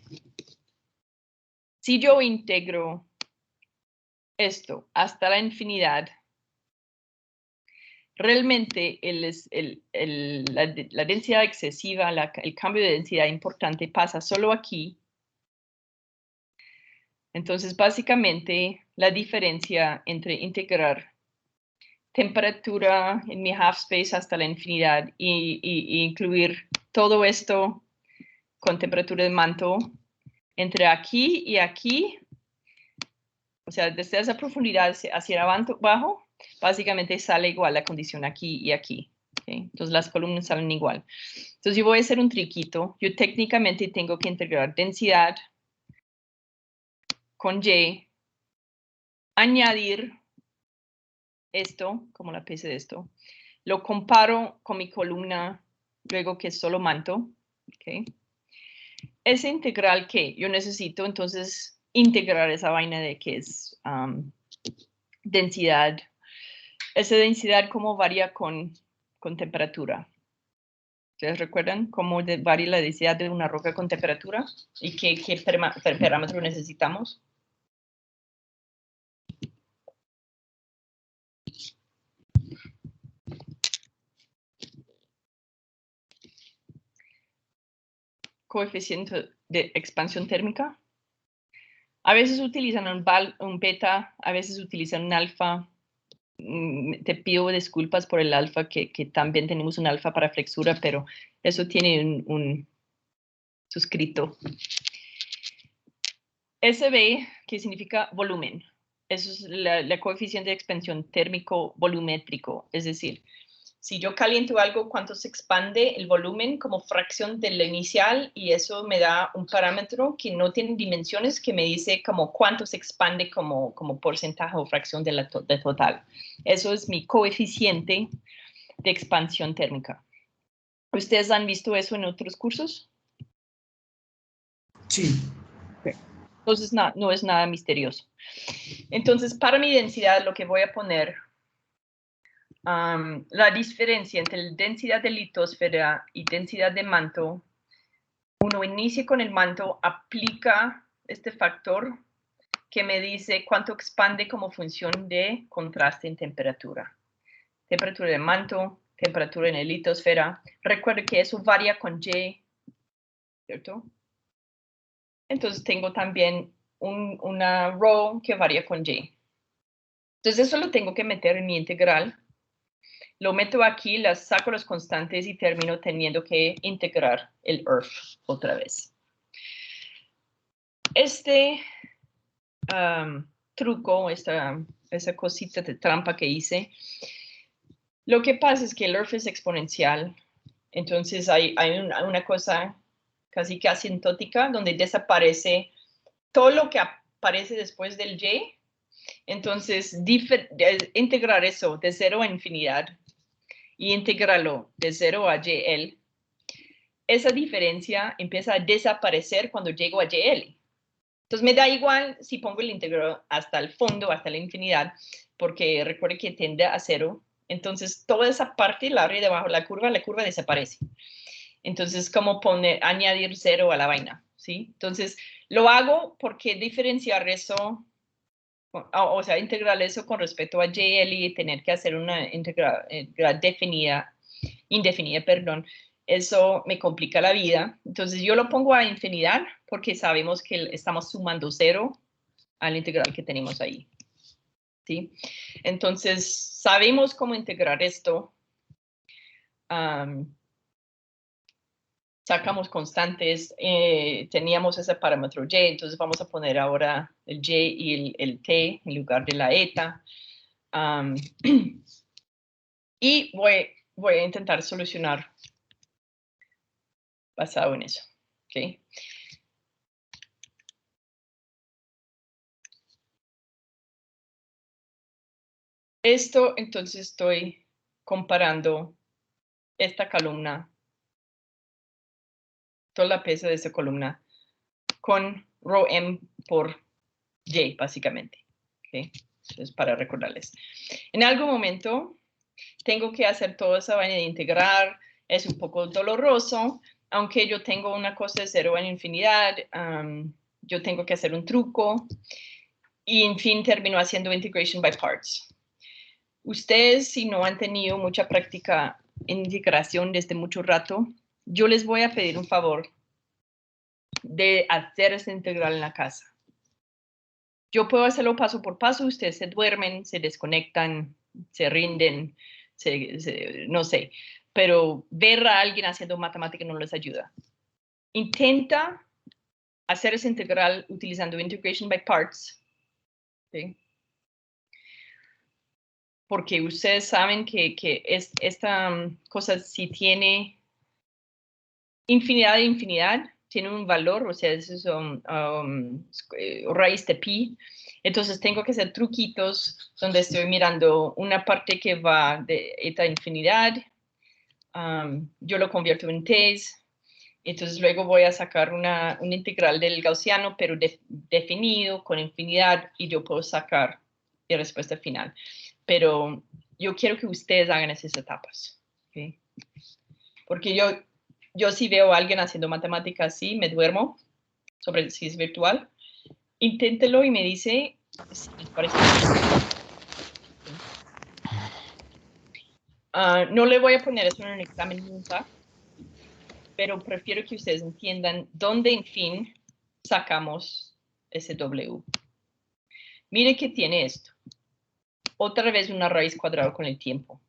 Si yo integro esto hasta la infinidad, realmente la densidad excesiva, el cambio de densidad importante pasa solo aquí. Entonces, básicamente, la diferencia entre integrar temperatura en mi half space hasta la infinidad y incluir todo esto con temperatura de manto entre aquí y aquí, o sea, desde esa profundidad hacia abajo, básicamente sale igual la condición aquí y aquí. ¿Okay? Entonces las columnas salen igual. Entonces yo voy a hacer un triquito. Yo técnicamente tengo que integrar densidad con Y, añadir esto, como la PC de esto, lo comparo con mi columna, luego que es solo manto. ¿Okay? Ese integral que yo necesito, entonces, integrar esa vaina de que es densidad. Esa densidad, ¿cómo varía con temperatura? ¿Ustedes recuerdan cómo varía la densidad de una roca con temperatura? ¿Y qué parámetro necesitamos? Coeficiente de expansión térmica. A veces utilizan un beta, a veces utilizan un alfa. Te pido disculpas por el alfa, que también tenemos un alfa para flexura, pero eso tiene un suscrito. SB, que significa volumen. Eso es la coeficiente de expansión térmico volumétrico. Es decir, si yo caliento algo, cuánto se expande el volumen como fracción de la inicial, y eso me da un parámetro que no tiene dimensiones, que me dice como cuánto se expande como porcentaje o fracción de total. Eso es mi coeficiente de expansión térmica. ¿Ustedes han visto eso en otros cursos? Sí. Okay. Entonces, no es nada misterioso. Entonces, para mi densidad, lo que voy a poner, la diferencia entre la densidad de litosfera y densidad de manto, uno inicia con el manto, aplica este factor que me dice cuánto expande como función de contraste en temperatura. Temperatura de manto, temperatura en la litosfera. Recuerda que eso varía con Y, ¿cierto? Entonces tengo también una ρ que varía con Y. Entonces eso lo tengo que meter en mi integral. Lo meto aquí, saco los constantes y termino teniendo que integrar el ERF otra vez. Este truco, esa cosita de trampa que hice, Lo que pasa es que el ERF es exponencial. Entonces hay una cosa casi que asintótica donde desaparece todo lo que aparece después del Y. Entonces, integrar eso de 0 a infinidad y integrarlo de 0 a YL, esa diferencia empieza a desaparecer cuando llego a YL. Entonces, me da igual si pongo el integral hasta el fondo, hasta la infinidad, porque recuerde que tiende a 0. Entonces, toda esa parte, la área debajo de la curva desaparece. Entonces, como añadir 0 a la vaina, ¿sí? Entonces, lo hago porque diferenciar eso, o sea, integrar eso con respecto a YL y tener que hacer una integral indefinida, perdón, eso me complica la vida. Entonces, yo lo pongo a infinidad porque sabemos que estamos sumando 0 al integral que tenemos ahí, ¿sí? Entonces, sabemos cómo integrar esto. Sacamos constantes, teníamos ese parámetro y, entonces vamos a poner ahora el y y el t en lugar de la eta. Y voy a intentar solucionar basado en eso. ¿Okay? Esto, entonces estoy comparando esta columna, toda la pesa de esta columna, con rho m por y, básicamente. ¿Okay? Entonces, para recordarles. En algún momento tengo que hacer toda esa vaina de integrar, es un poco doloroso, aunque yo tengo una cosa de 0 en infinidad, yo tengo que hacer un truco, y en fin termino haciendo integration by parts. Ustedes, si no han tenido mucha práctica en integración desde mucho rato, yo les voy a pedir un favor de hacer esta integral en la casa. Yo puedo hacerlo paso por paso, ustedes se duermen, se desconectan, se rinden, no sé, pero ver a alguien haciendo matemática no les ayuda. Intenta hacer esa integral utilizando integration by parts, ¿sí? Porque ustedes saben que esta cosa, si tiene infinidad de infinidad, tiene un valor, o sea, es raíz de pi. Entonces tengo que hacer truquitos donde estoy mirando una parte que va de eta infinidad, yo lo convierto en t's, entonces luego voy a sacar una integral del gaussiano, pero definido con infinidad, y yo puedo sacar la respuesta final. Pero yo quiero que ustedes hagan esas etapas, ¿okay? Porque yo si veo a alguien haciendo matemáticas así, me duermo, sobre si es virtual. Inténtelo y me dice si les parece. No le voy a poner eso en un examen nunca, pero prefiero que ustedes entiendan dónde, en fin, sacamos ese W. Mire que tiene esto. Otra vez una raíz cuadrada con el tiempo.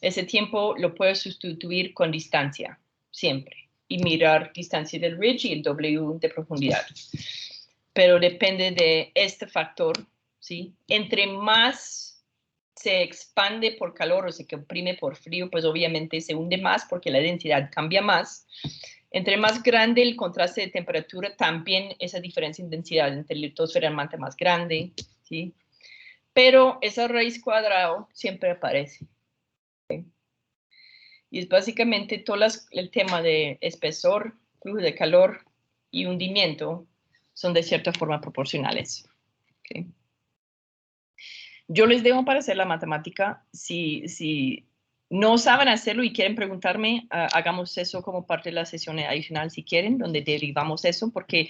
Ese tiempo lo puedo sustituir con distancia, siempre. Y mirar distancia del ridge y el W de profundidad. Pero depende de este factor, ¿sí? Entre más se expande por calor o se comprime por frío, pues obviamente se hunde más porque la densidad cambia más. Entre más grande el contraste de temperatura, también esa diferencia en densidad entre la litosfera y el manto más grande, ¿sí? Pero esa raíz cuadrada siempre aparece. ¿Sí? Y es básicamente todo el tema de espesor, flujo de calor y hundimiento son de cierta forma proporcionales. ¿Okay? Yo les dejo para hacer la matemática. Si no saben hacerlo y quieren preguntarme, hagamos eso como parte de la sesión adicional si quieren, donde derivamos eso, porque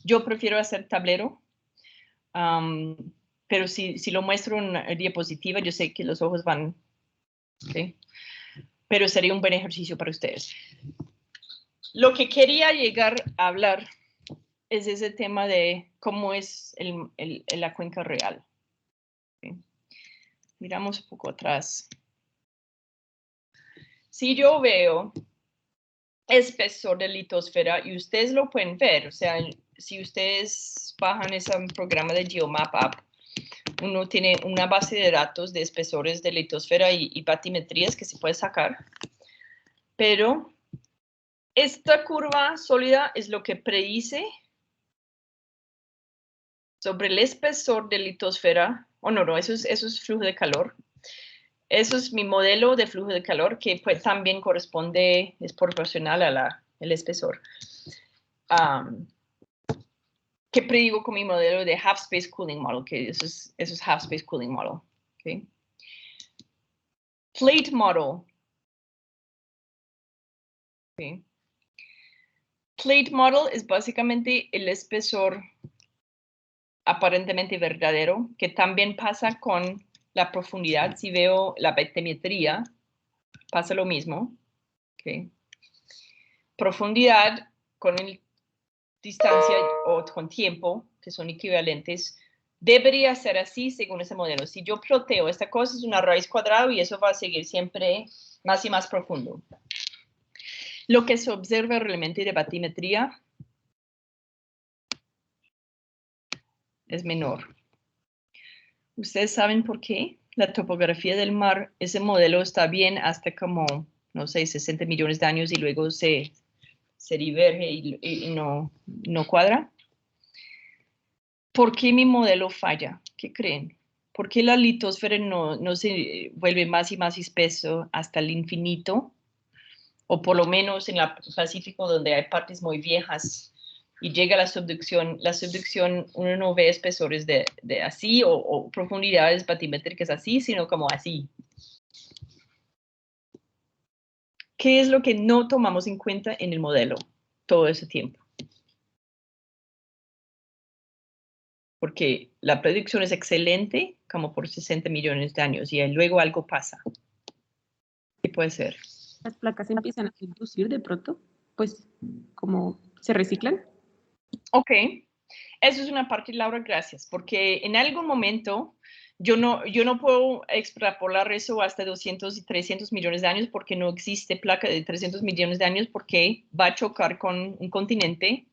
yo prefiero hacer tablero. Pero si lo muestro en una diapositiva, yo sé que los ojos van, ¿okay? Pero sería un buen ejercicio para ustedes. Lo que quería llegar a hablar es ese tema de cómo es la cuenca real. ¿Okay? Miramos un poco atrás. Si yo veo espesor de litosfera, y ustedes lo pueden ver, o sea, si ustedes bajan ese programa de GeoMap App, uno tiene una base de datos de espesores de litosfera y batimetrías que se puede sacar. Pero esta curva sólida es lo que predice sobre el espesor de litosfera. No, eso es flujo de calor. Eso es mi modelo de flujo de calor que pues, también corresponde, es proporcional a el espesor. ¿Qué predigo con mi modelo de half space cooling model? Que eso es half space cooling model. Okay. Plate model. Okay. Plate model es básicamente el espesor aparentemente verdadero, que también pasa con la profundidad. Si veo la batimetría, pasa lo mismo. Okay. Profundidad con el distancia o con tiempo, que son equivalentes, debería ser así según ese modelo. Si yo ploteo esta cosa es una raíz cuadrada y eso va a seguir siempre más y más profundo. Lo que se observa realmente de batimetría es menor. ¿Ustedes saben por qué? La topografía del mar, ese modelo está bien hasta como, no sé, 60 millones de años y luego se diverge y no cuadra. ¿Por qué mi modelo falla? ¿Qué creen? ¿Por qué la litosfera no se vuelve más y más espeso hasta el infinito? O por lo menos en el Pacífico, donde hay partes muy viejas y llega la subducción uno no ve espesores de así o profundidades batimétricas así, sino como así. ¿Qué es lo que no tomamos en cuenta en el modelo todo ese tiempo? Porque la predicción es excelente, como por 60 millones de años, y luego algo pasa. ¿Qué puede ser? Las placas empiezan a reducir de pronto, pues, como se reciclan. Ok, eso es una parte, Laura, gracias, porque en algún momento yo no puedo extrapolar eso hasta 200 y 300 millones de años porque no existe placa de 300 millones de años porque va a chocar con un continente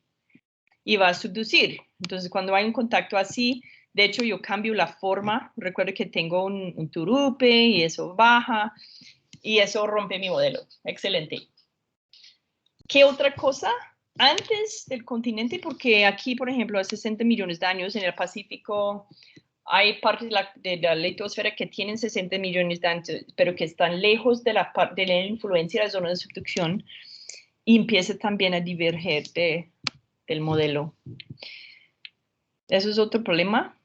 y va a subducir. Entonces, cuando hay un contacto así, de hecho, yo cambio la forma. Recuerdo que tengo un turupe y eso baja y eso rompe mi modelo. Excelente. ¿Qué otra cosa? Antes del continente, porque aquí, por ejemplo, a 60 millones de años en el Pacífico, hay partes de la litosfera que tienen 60 millones de años, pero que están lejos de la influencia de la zona de subducción y empieza también a diverger del modelo. Eso es otro problema.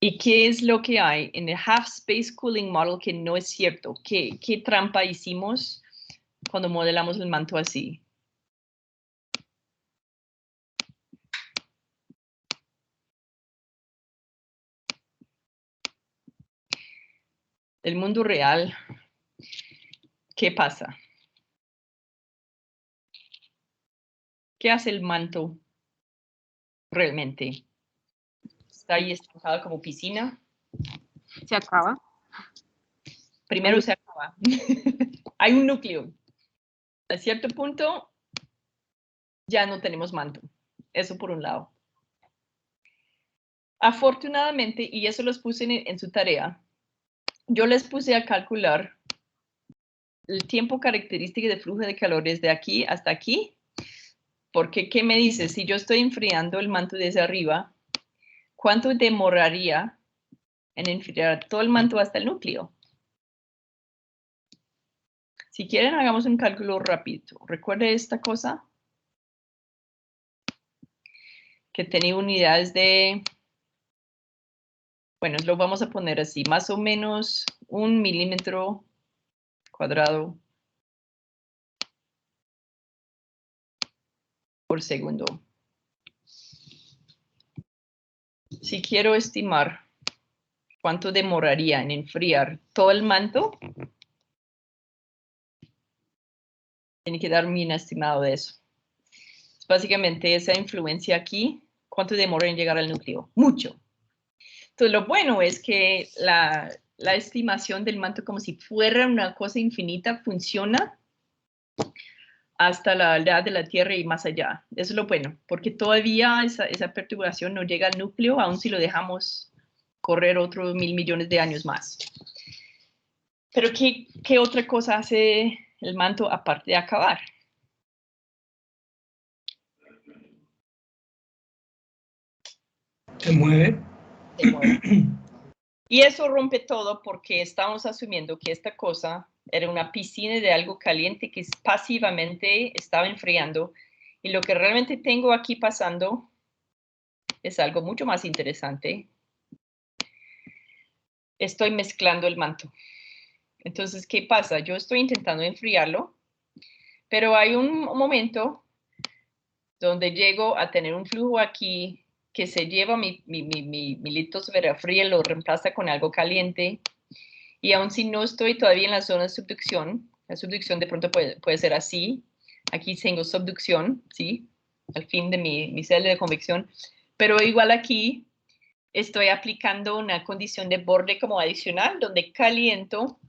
¿Y qué es lo que hay en el half space cooling model que no es cierto? ¿Qué trampa hicimos cuando modelamos el manto así? El mundo real, ¿qué pasa? ¿Qué hace el manto realmente? ¿Está ahí estancado como piscina? Se acaba. Primero se acaba. Hay un núcleo. A cierto punto, ya no tenemos manto. Eso por un lado. Afortunadamente, y eso los puse en su tarea, yo les puse a calcular el tiempo característico de flujo de calor desde aquí hasta aquí, porque ¿qué me dice? Si yo estoy enfriando el manto desde arriba, ¿cuánto demoraría en enfriar todo el manto hasta el núcleo? Si quieren, hagamos un cálculo rápido. ¿Recuerde esta cosa? Que tenía unidades de... Bueno, lo vamos a poner así, más o menos 1 milímetro cuadrado por segundo. Si quiero estimar cuánto demoraría en enfriar todo el manto, tiene que darme un estimado de eso. Básicamente esa influencia aquí, ¿cuánto demora en llegar al núcleo? Mucho. Entonces lo bueno es que la estimación del manto como si fuera una cosa infinita funciona hasta la edad de la Tierra y más allá. Eso es lo bueno, porque todavía esa perturbación no llega al núcleo, aun si lo dejamos correr otros 1.000 millones de años más. Pero ¿qué otra cosa hace el manto aparte de acabar? Se mueve. Se mueve. Y eso rompe todo porque estamos asumiendo que esta cosa era una piscina de algo caliente que pasivamente estaba enfriando. Y lo que realmente tengo aquí pasando es algo mucho más interesante. Estoy mezclando el manto. Entonces, ¿qué pasa? Yo estoy intentando enfriarlo, pero hay un momento donde llego a tener un flujo aquí que se lleva mi litosfera fría, lo reemplaza con algo caliente. Y aun si no estoy todavía en la zona de subducción, la subducción de pronto puede ser así. Aquí tengo subducción, ¿sí? Al fin de mi celda de convección. Pero igual aquí estoy aplicando una condición de borde como adicional, donde caliento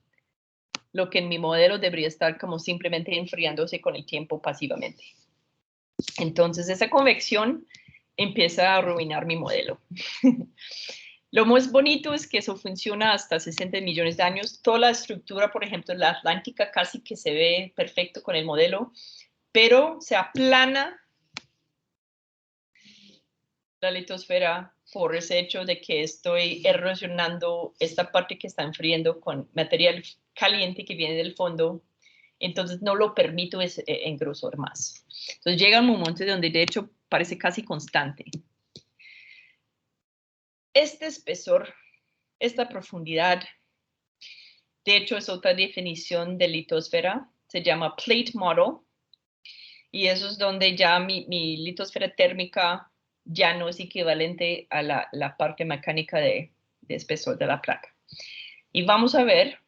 lo que en mi modelo debería estar como simplemente enfriándose con el tiempo pasivamente. Entonces, esa convección empieza a arruinar mi modelo. Lo más bonito es que eso funciona hasta 60 millones de años. Toda la estructura, por ejemplo, la Atlántica casi que se ve perfecto con el modelo, pero se aplana la litosfera por ese hecho de que estoy erosionando esta parte que está enfriando con material caliente que viene del fondo. Entonces no lo permito engrosar más. Entonces llega un momento donde de hecho parece casi constante. Este espesor, esta profundidad, de hecho es otra definición de litosfera, se llama plate model, y eso es donde ya mi litosfera térmica ya no es equivalente a la parte mecánica de espesor de la placa. Y vamos a ver,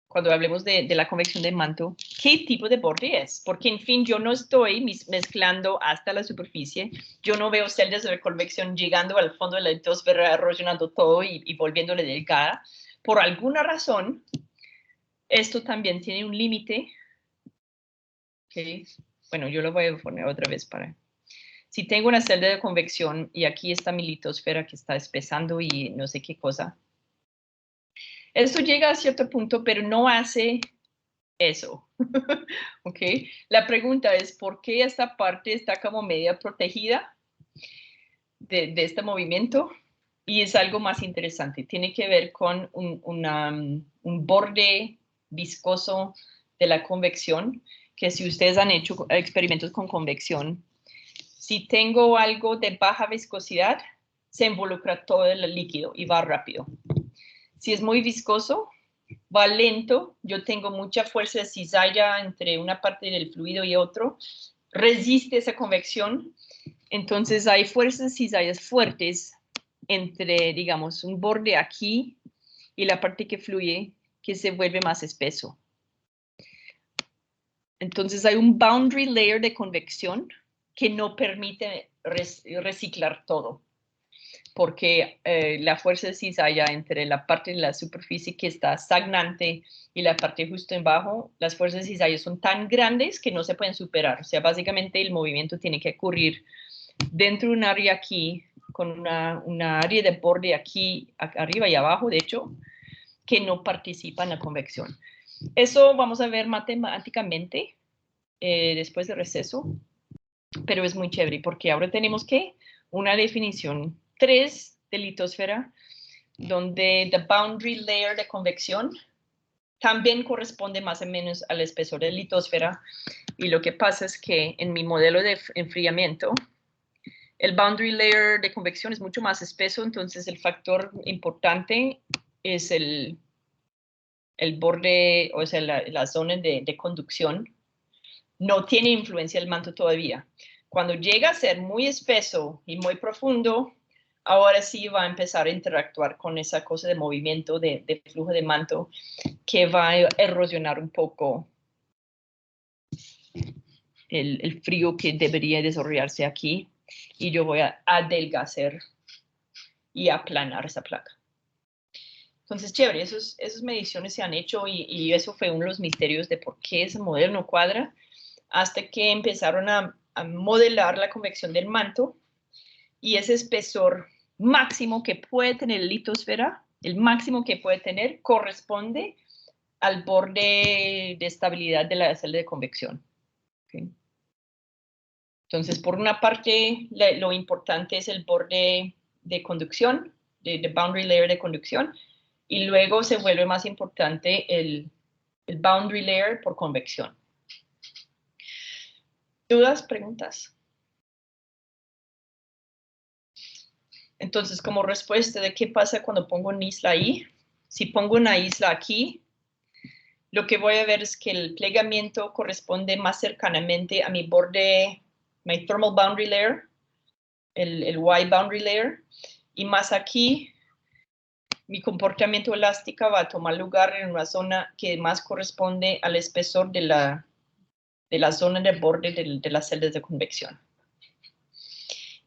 cuando hablemos de la convección de manto, qué tipo de borde es, porque en fin, yo no estoy mezclando hasta la superficie, yo no veo celdas de convección llegando al fondo de la litosfera, erosionando todo y volviéndole delgada. Por alguna razón, esto también tiene un límite. Okay. Bueno, yo lo voy a poner otra vez para... Si tengo una celda de convección y aquí está mi litosfera que está espesando y no sé qué cosa, esto llega a cierto punto, pero no hace eso. ¿Ok? La pregunta es, ¿por qué esta parte está como media protegida de este movimiento? Y es algo más interesante. Tiene que ver con un borde viscoso de la convección, que si ustedes han hecho experimentos con convección, si tengo algo de baja viscosidad, se involucra todo el líquido y va rápido. Si es muy viscoso, va lento. Yo tengo mucha fuerza de cizalla entre una parte del fluido y otro. Resiste esa convección. Entonces hay fuerzas cizallas fuertes entre, digamos, un borde aquí y la parte que fluye, que se vuelve más espeso. Entonces hay un boundary layer de convección que no permite reciclar todo, porque la fuerza de cizalla entre la parte de la superficie que está stagnante y la parte justo en bajo, las fuerzas de cizalla son tan grandes que no se pueden superar. O sea, básicamente el movimiento tiene que ocurrir dentro de un área aquí, con una área de borde aquí, arriba y abajo, de hecho, que no participa en la convección. Eso vamos a ver matemáticamente después del receso, pero es muy chévere porque ahora tenemos que una definición 3 de litosfera, donde the boundary layer de convección también corresponde más o menos al espesor de litosfera. Y lo que pasa es que en mi modelo de enfriamiento, el boundary layer de convección es mucho más espeso, entonces el factor importante es el borde, o sea, la zona de conducción. No tiene influencia el manto todavía. Cuando llega a ser muy espeso y muy profundo, ahora sí va a empezar a interactuar con esa cosa de movimiento, de flujo de manto, que va a erosionar un poco el frío que debería desarrollarse aquí, y yo voy a adelgazar y aplanar esa placa. Entonces, chévere, esas mediciones se han hecho y eso fue uno de los misterios de por qué ese modelo no cuadra. hasta que empezaron a modelar la convección del manto, y ese espesor máximo que puede tener la litosfera, el máximo que puede tener, corresponde al borde de estabilidad de la celda de convección. ¿Okay? Entonces, por una parte, lo importante es el borde de conducción, de boundary layer de conducción, y luego se vuelve más importante el boundary layer por convección. ¿Dudas? ¿Preguntas? Entonces, como respuesta de qué pasa cuando pongo una isla ahí, si pongo una isla aquí, lo que voy a ver es que el plegamiento corresponde más cercanamente a mi borde, mi thermal boundary layer, el Y boundary layer, y más aquí, mi comportamiento elástico va a tomar lugar en una zona que más corresponde al espesor de la zona de borde de las celdas de convección.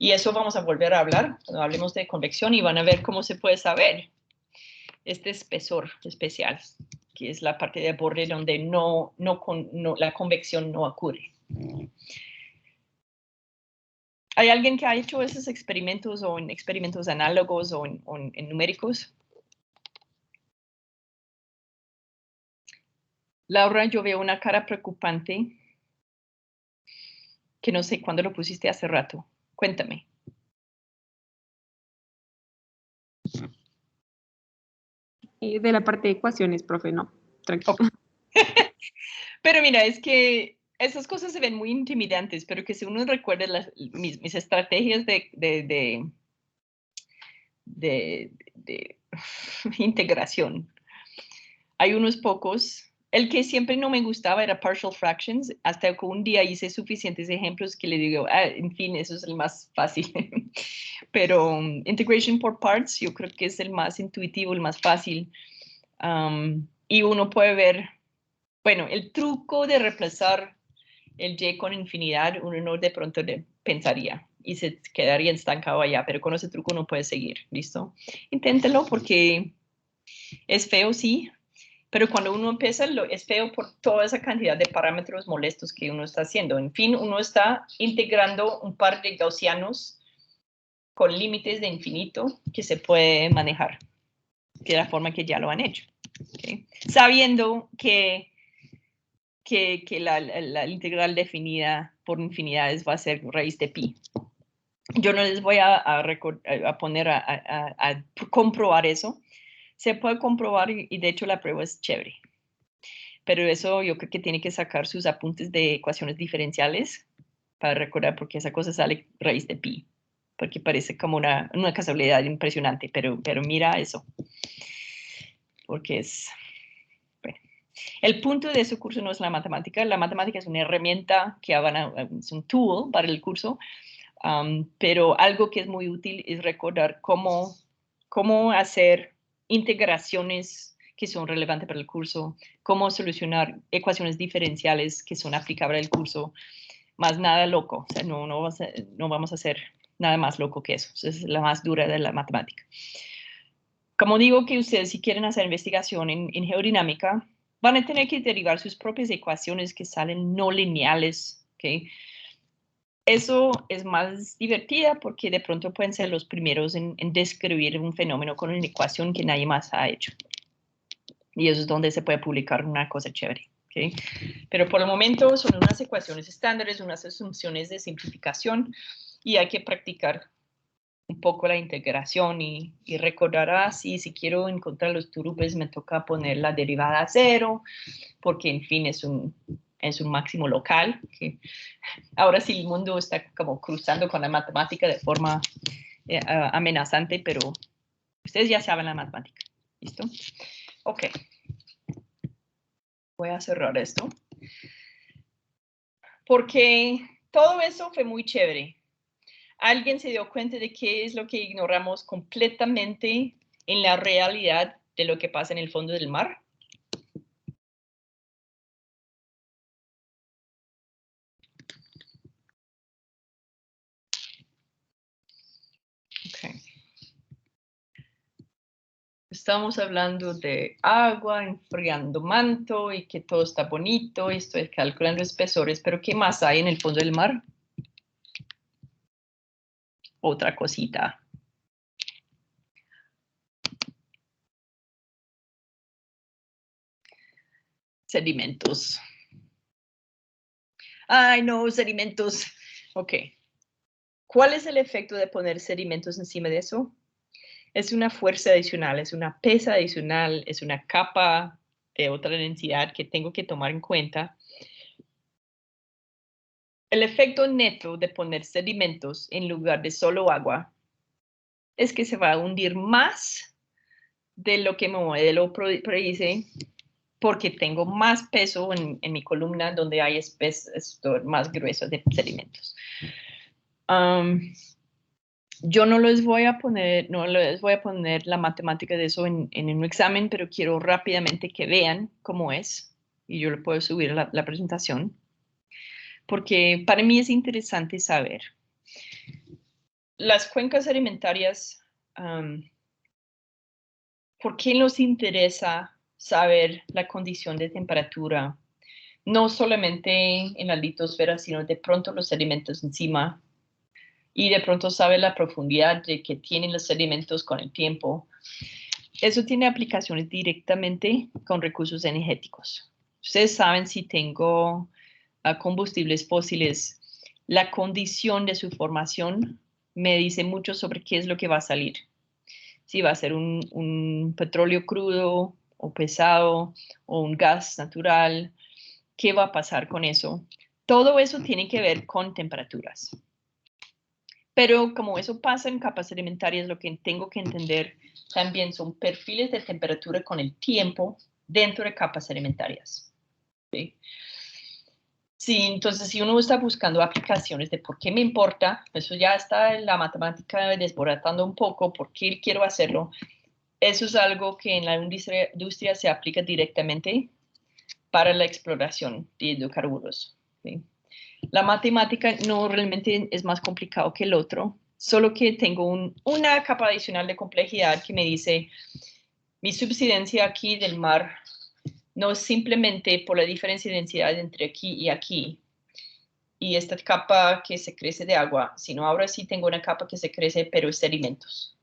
Y eso vamos a volver a hablar cuando hablemos de convección, y van a ver cómo se puede saber este espesor especial, que es la parte de borde donde la convección no ocurre. ¿Hay alguien que ha hecho esos experimentos o en experimentos análogos o en numéricos? Laura, yo veo una cara preocupante que no sé cuándo lo pusiste hace rato. Cuéntame. De la parte de ecuaciones, profe, no. Tranquilo. Okay. Pero mira, es que esas cosas se ven muy intimidantes, pero que si uno recuerda mis estrategias de integración, hay unos pocos. El que siempre no me gustaba era partial fractions, hasta que un día hice suficientes ejemplos que le digo, en fin, eso es el más fácil. Pero integration por parts yo creo que es el más intuitivo, el más fácil. Y uno puede ver, bueno, el truco de reemplazar el y con infinidad, uno no de pronto pensaría y se quedaría estancado allá, pero con ese truco uno puede seguir, ¿listo? Inténtelo porque es feo, sí, pero cuando uno empieza, es feo por toda esa cantidad de parámetros molestos que uno está haciendo. En fin, uno está integrando un par de gaussianos con límites de infinito que se puede manejar, que es la forma que ya lo han hecho. ¿Okay? Sabiendo que la integral definida por infinidades va a ser raíz de pi. Yo no les voy a poner a comprobar eso. Se puede comprobar y de hecho la prueba es chévere. Pero eso yo creo que tiene que sacar sus apuntes de ecuaciones diferenciales para recordar por qué esa cosa sale raíz de pi. Porque parece como una casualidad impresionante, pero mira eso. Porque es... Bueno. El punto de su curso no es la matemática es una herramienta que es un tool para el curso, pero algo que es muy útil es recordar cómo hacer integraciones que son relevantes para el curso, cómo solucionar ecuaciones diferenciales que son aplicables al curso, más nada loco, o sea, no vamos a hacer nada más loco que eso, es la más dura de la matemática. Como digo que ustedes si quieren hacer investigación en geodinámica, van a tener que derivar sus propias ecuaciones que salen no lineales, ¿ok? Eso es más divertida porque de pronto pueden ser los primeros en describir un fenómeno con una ecuación que nadie más ha hecho. Y eso es donde se puede publicar una cosa chévere, ¿ok? Pero por el momento son unas ecuaciones estándares, unas asunciones de simplificación y hay que practicar un poco la integración y recordar, si quiero encontrar los turupes me toca poner la derivada a cero, porque en fin es un máximo local. Que ahora sí el mundo está como cruzando con la matemática de forma amenazante, pero ustedes ya saben la matemática. ¿Listo? Ok. Voy a cerrar esto. Porque todo eso fue muy chévere. ¿Alguien se dio cuenta de qué es lo que ignoramos completamente en la realidad de lo que pasa en el fondo del mar? Okay. estamos hablando de agua, enfriando manto y que todo está bonito y estoy calculando espesores, pero ¿qué más hay en el fondo del mar? Otra cosita. Sedimentos. Ay, no, sedimentos. Ok. ¿Cuál es el efecto de poner sedimentos encima de eso? Es una fuerza adicional, es una pesa adicional, es una capa de otra densidad que tengo que tomar en cuenta. El efecto neto de poner sedimentos en lugar de solo agua es que se va a hundir más de lo que mi modelo predice porque tengo más peso en mi columna donde hay espesor más grueso de sedimentos. Yo no les voy a poner la matemática de eso en un examen, pero quiero rápidamente que vean cómo es y yo le puedo subir la presentación porque para mí es interesante saber. Las cuencas sedimentarias, ¿por qué nos interesa saber la condición de temperatura? No solamente en la litosfera, sino de pronto los sedimentos encima y de pronto saber la profundidad de que tienen los sedimentos con el tiempo. Eso tiene aplicaciones directamente con recursos energéticos. Ustedes saben si tengo combustibles fósiles, la condición de su formación me dice mucho sobre qué es lo que va a salir. Si va a ser un petróleo crudo o pesado o un gas natural, ¿qué va a pasar con eso? Todo eso tiene que ver con temperaturas. Pero como eso pasa en capas sedimentarias, lo que tengo que entender también son perfiles de temperatura con el tiempo dentro de capas sedimentarias. ¿Sí? Sí, entonces si uno está buscando aplicaciones de por qué me importa, eso ya está en la matemática desbaratando un poco, por qué quiero hacerlo. Eso es algo que en la industria se aplica directamente para la exploración de hidrocarburos. ¿Sí? La matemática no realmente es más complicado que el otro, solo que tengo una capa adicional de complejidad que me dice, mi subsidencia aquí del mar no es simplemente por la diferencia de densidad entre aquí y esta capa que se crece de agua, sino ahora sí tengo una capa que se crece, pero es sedimentos.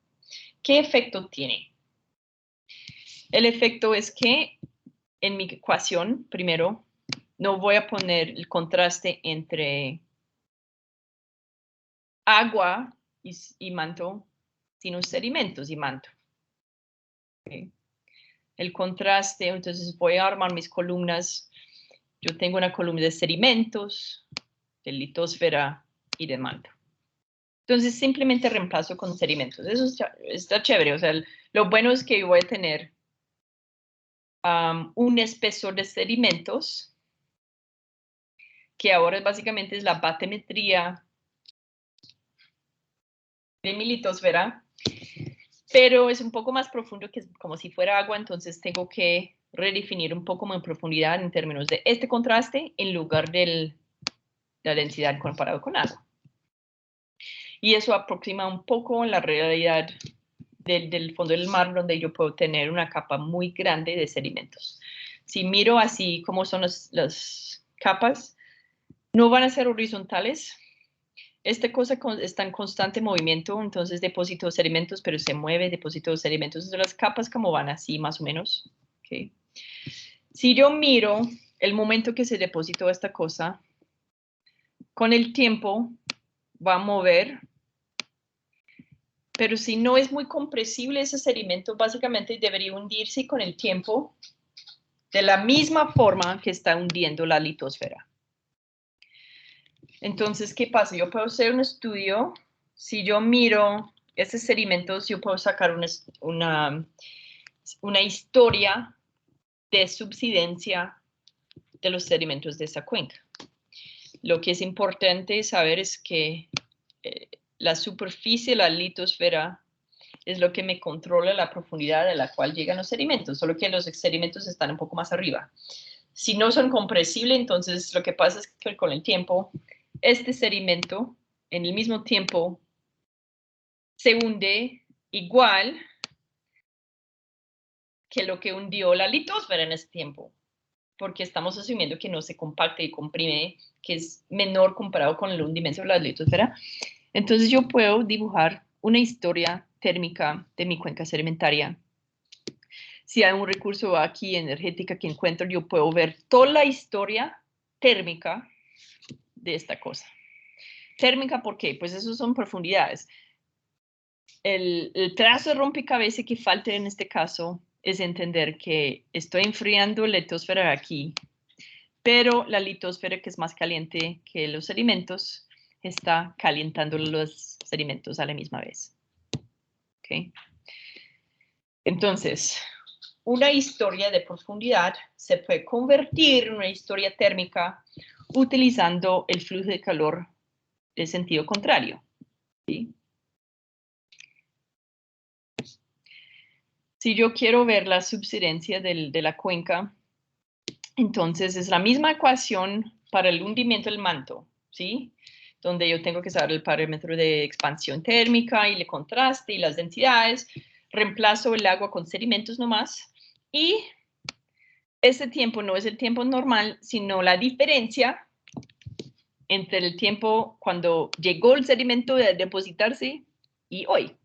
¿Qué efecto tiene? El efecto es que en mi ecuación, primero, no voy a poner el contraste entre agua y manto, sino sedimentos y manto. ¿Okay? El contraste, entonces voy a armar mis columnas. Yo tengo una columna de sedimentos, de litosfera y de manto. Entonces simplemente reemplazo con sedimentos. Eso está chévere. O sea, lo bueno es que voy a tener un espesor de sedimentos, que ahora básicamente es la batimetría de mi litosfera, pero es un poco más profundo que es como si fuera agua, entonces tengo que redefinir un poco más en profundidad en términos de este contraste en lugar de la densidad comparado con agua. Y eso aproxima un poco la realidad del fondo del mar, donde yo puedo tener una capa muy grande de sedimentos. Si miro así cómo son las capas, no van a ser horizontales. Esta cosa está en constante movimiento, entonces deposito sedimentos, pero se mueve, deposito sedimentos. Entonces las capas como van así más o menos. ¿Okay? Si yo miro el momento que se depositó esta cosa, con el tiempo va a mover, pero si no es muy compresible ese sedimento, básicamente debería hundirse con el tiempo de la misma forma que está hundiendo la litosfera. Entonces, ¿qué pasa? Yo puedo hacer un estudio. Si yo miro estos sedimentos, yo puedo sacar una historia de subsidencia de los sedimentos de esa cuenca. Lo que es importante saber es que la superficie de la litosfera es lo que me controla la profundidad a la cual llegan los sedimentos, solo que los sedimentos están un poco más arriba. Si no son compresibles, entonces lo que pasa es que con el tiempo, este sedimento en el mismo tiempo se hunde igual que lo que hundió la litosfera en ese tiempo, porque estamos asumiendo que no se compacta y comprime, que es menor comparado con el hundimiento de la litosfera. Entonces yo puedo dibujar una historia térmica de mi cuenca sedimentaria. Si hay un recurso aquí energética que encuentro, yo puedo ver toda la historia térmica de esta cosa. Térmica, ¿por qué? Pues eso son profundidades. El trazo de rompecabezas que falta en este caso es entender que estoy enfriando la litosfera aquí, pero la litosfera, que es más caliente que los sedimentos, está calentando los sedimentos a la misma vez. ¿Okay? Entonces, una historia de profundidad se puede convertir en una historia térmica utilizando el flujo de calor de sentido contrario. ¿Sí? Si yo quiero ver la subsidencia de la cuenca, entonces es la misma ecuación para el hundimiento del manto, ¿sí? Donde yo tengo que saber el parámetro de expansión térmica y el contraste y las densidades. Reemplazo el agua con sedimentos nomás. Y ese tiempo no es el tiempo normal, sino la diferencia entre el tiempo cuando llegó el sedimento a depositarse y hoy.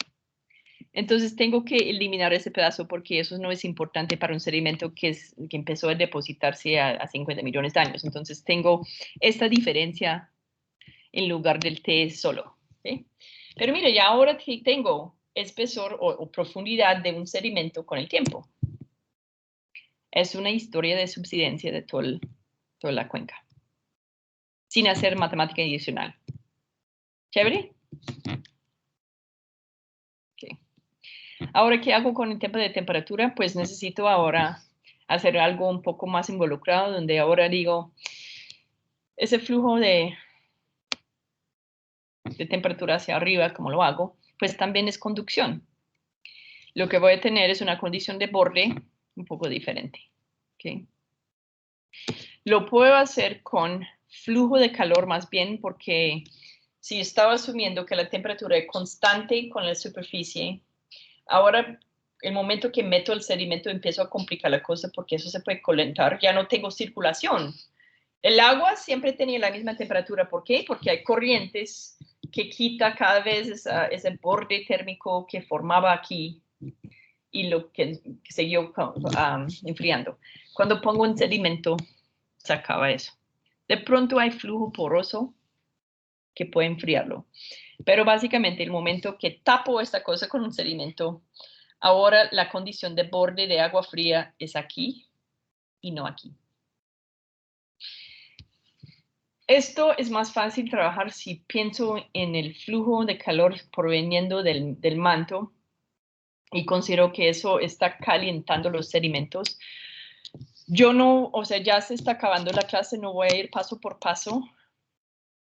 Entonces tengo que eliminar ese pedazo porque eso no es importante para un sedimento que empezó a depositarse a 50 millones de años. Entonces tengo esta diferencia en lugar del T solo. ¿Sí? Pero mire, ya ahora tengo espesor o profundidad de un sedimento con el tiempo. Es una historia de subsidencia de toda la cuenca, sin hacer matemática adicional. ¿Chévere? Okay. Ahora, ¿qué hago con el tiempo de temperatura? Pues necesito ahora hacer algo un poco más involucrado, donde ahora digo, ese flujo de temperatura hacia arriba, como lo hago, pues también es conducción. Lo que voy a tener es una condición de borde un poco diferente. ¿Okay? Lo puedo hacer con flujo de calor más bien, porque si estaba asumiendo que la temperatura es constante con la superficie, ahora el momento que meto el sedimento empiezo a complicar la cosa porque eso se puede calentar, ya no tengo circulación. El agua siempre tenía la misma temperatura, ¿por qué? Porque hay corrientes que quita cada vez ese borde térmico que formaba aquí y lo que siguió enfriando. Cuando pongo un sedimento, se acaba eso. De pronto hay flujo poroso que puede enfriarlo. Pero básicamente el momento que tapo esta cosa con un sedimento, ahora la condición de borde de agua fría es aquí y no aquí. Esto es más fácil trabajar si pienso en el flujo de calor proveniendo del manto y considero que eso está calentando los sedimentos. Yo no, o sea, ya se está acabando la clase, no voy a ir paso por paso,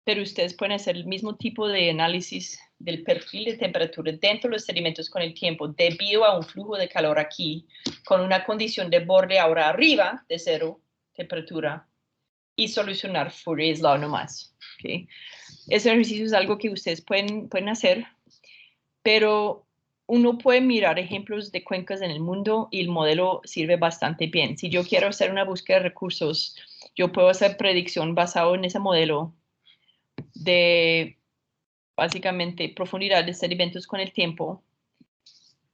pero ustedes pueden hacer el mismo tipo de análisis del perfil de temperatura dentro de los sedimentos con el tiempo debido a un flujo de calor aquí, con una condición de borde ahora arriba de 0 temperatura y solucionar Fourier's Law nomás. ¿Okay? Ese ejercicio es algo que ustedes pueden hacer, pero uno puede mirar ejemplos de cuencas en el mundo y el modelo sirve bastante bien. Si yo quiero hacer una búsqueda de recursos, yo puedo hacer predicción basado en ese modelo de básicamente profundidad de sedimentos con el tiempo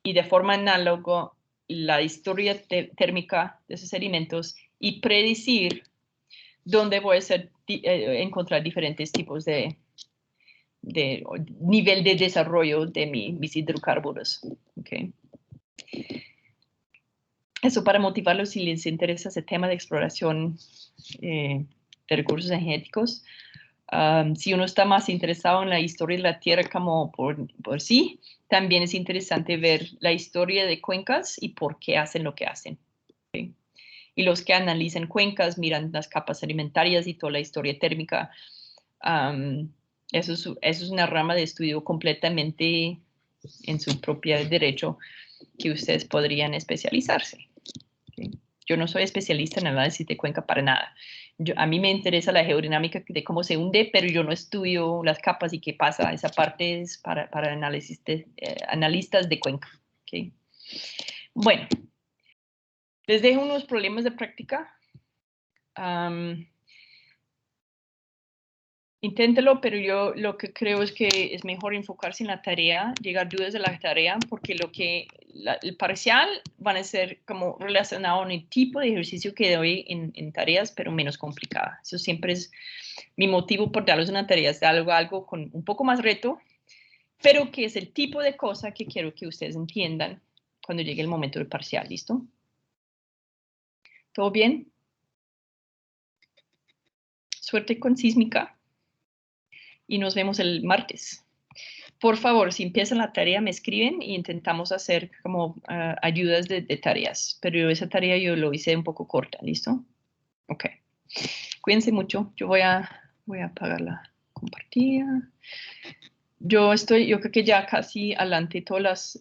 y de forma análoga la historia térmica de esos sedimentos y predecir dónde voy a encontrar diferentes tipos de nivel de desarrollo de mis hidrocarburos. Okay. Eso para motivarlos si les interesa ese tema de exploración de recursos energéticos. Si uno está más interesado en la historia de la Tierra como por sí, también es interesante ver la historia de cuencas y por qué hacen lo que hacen. ¿Okay? Y los que analizan cuencas, miran las capas alimentarias y toda la historia térmica. Eso es una rama de estudio completamente en su propio derecho que ustedes podrían especializarse. ¿Okay? Yo no soy especialista en análisis de cuenca para nada. A mí me interesa la geodinámica de cómo se hunde, pero yo no estudio las capas y qué pasa. Esa parte es para analistas de cuenca. ¿Okay? Bueno, Les dejo unos problemas de práctica. Inténtelo, pero yo lo que creo es que es mejor enfocarse en la tarea, llegar dudas de la tarea, porque el parcial van a ser como relacionado con el tipo de ejercicio que doy en tareas, pero menos complicada. Eso siempre es mi motivo por darles una tarea, es algo con un poco más reto, pero que es el tipo de cosa que quiero que ustedes entiendan cuando llegue el momento del parcial. ¿Listo? ¿Todo bien? Suerte con sísmica. Y nos vemos el martes. Por favor, si empiezan la tarea, me escriben y intentamos hacer como ayudas de tareas. Pero esa tarea yo lo hice un poco corta, ¿listo? Ok. Cuídense mucho. Yo voy a apagar la compartida. Yo creo que ya casi adelanté todas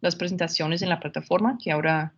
las presentaciones en la plataforma, que ahora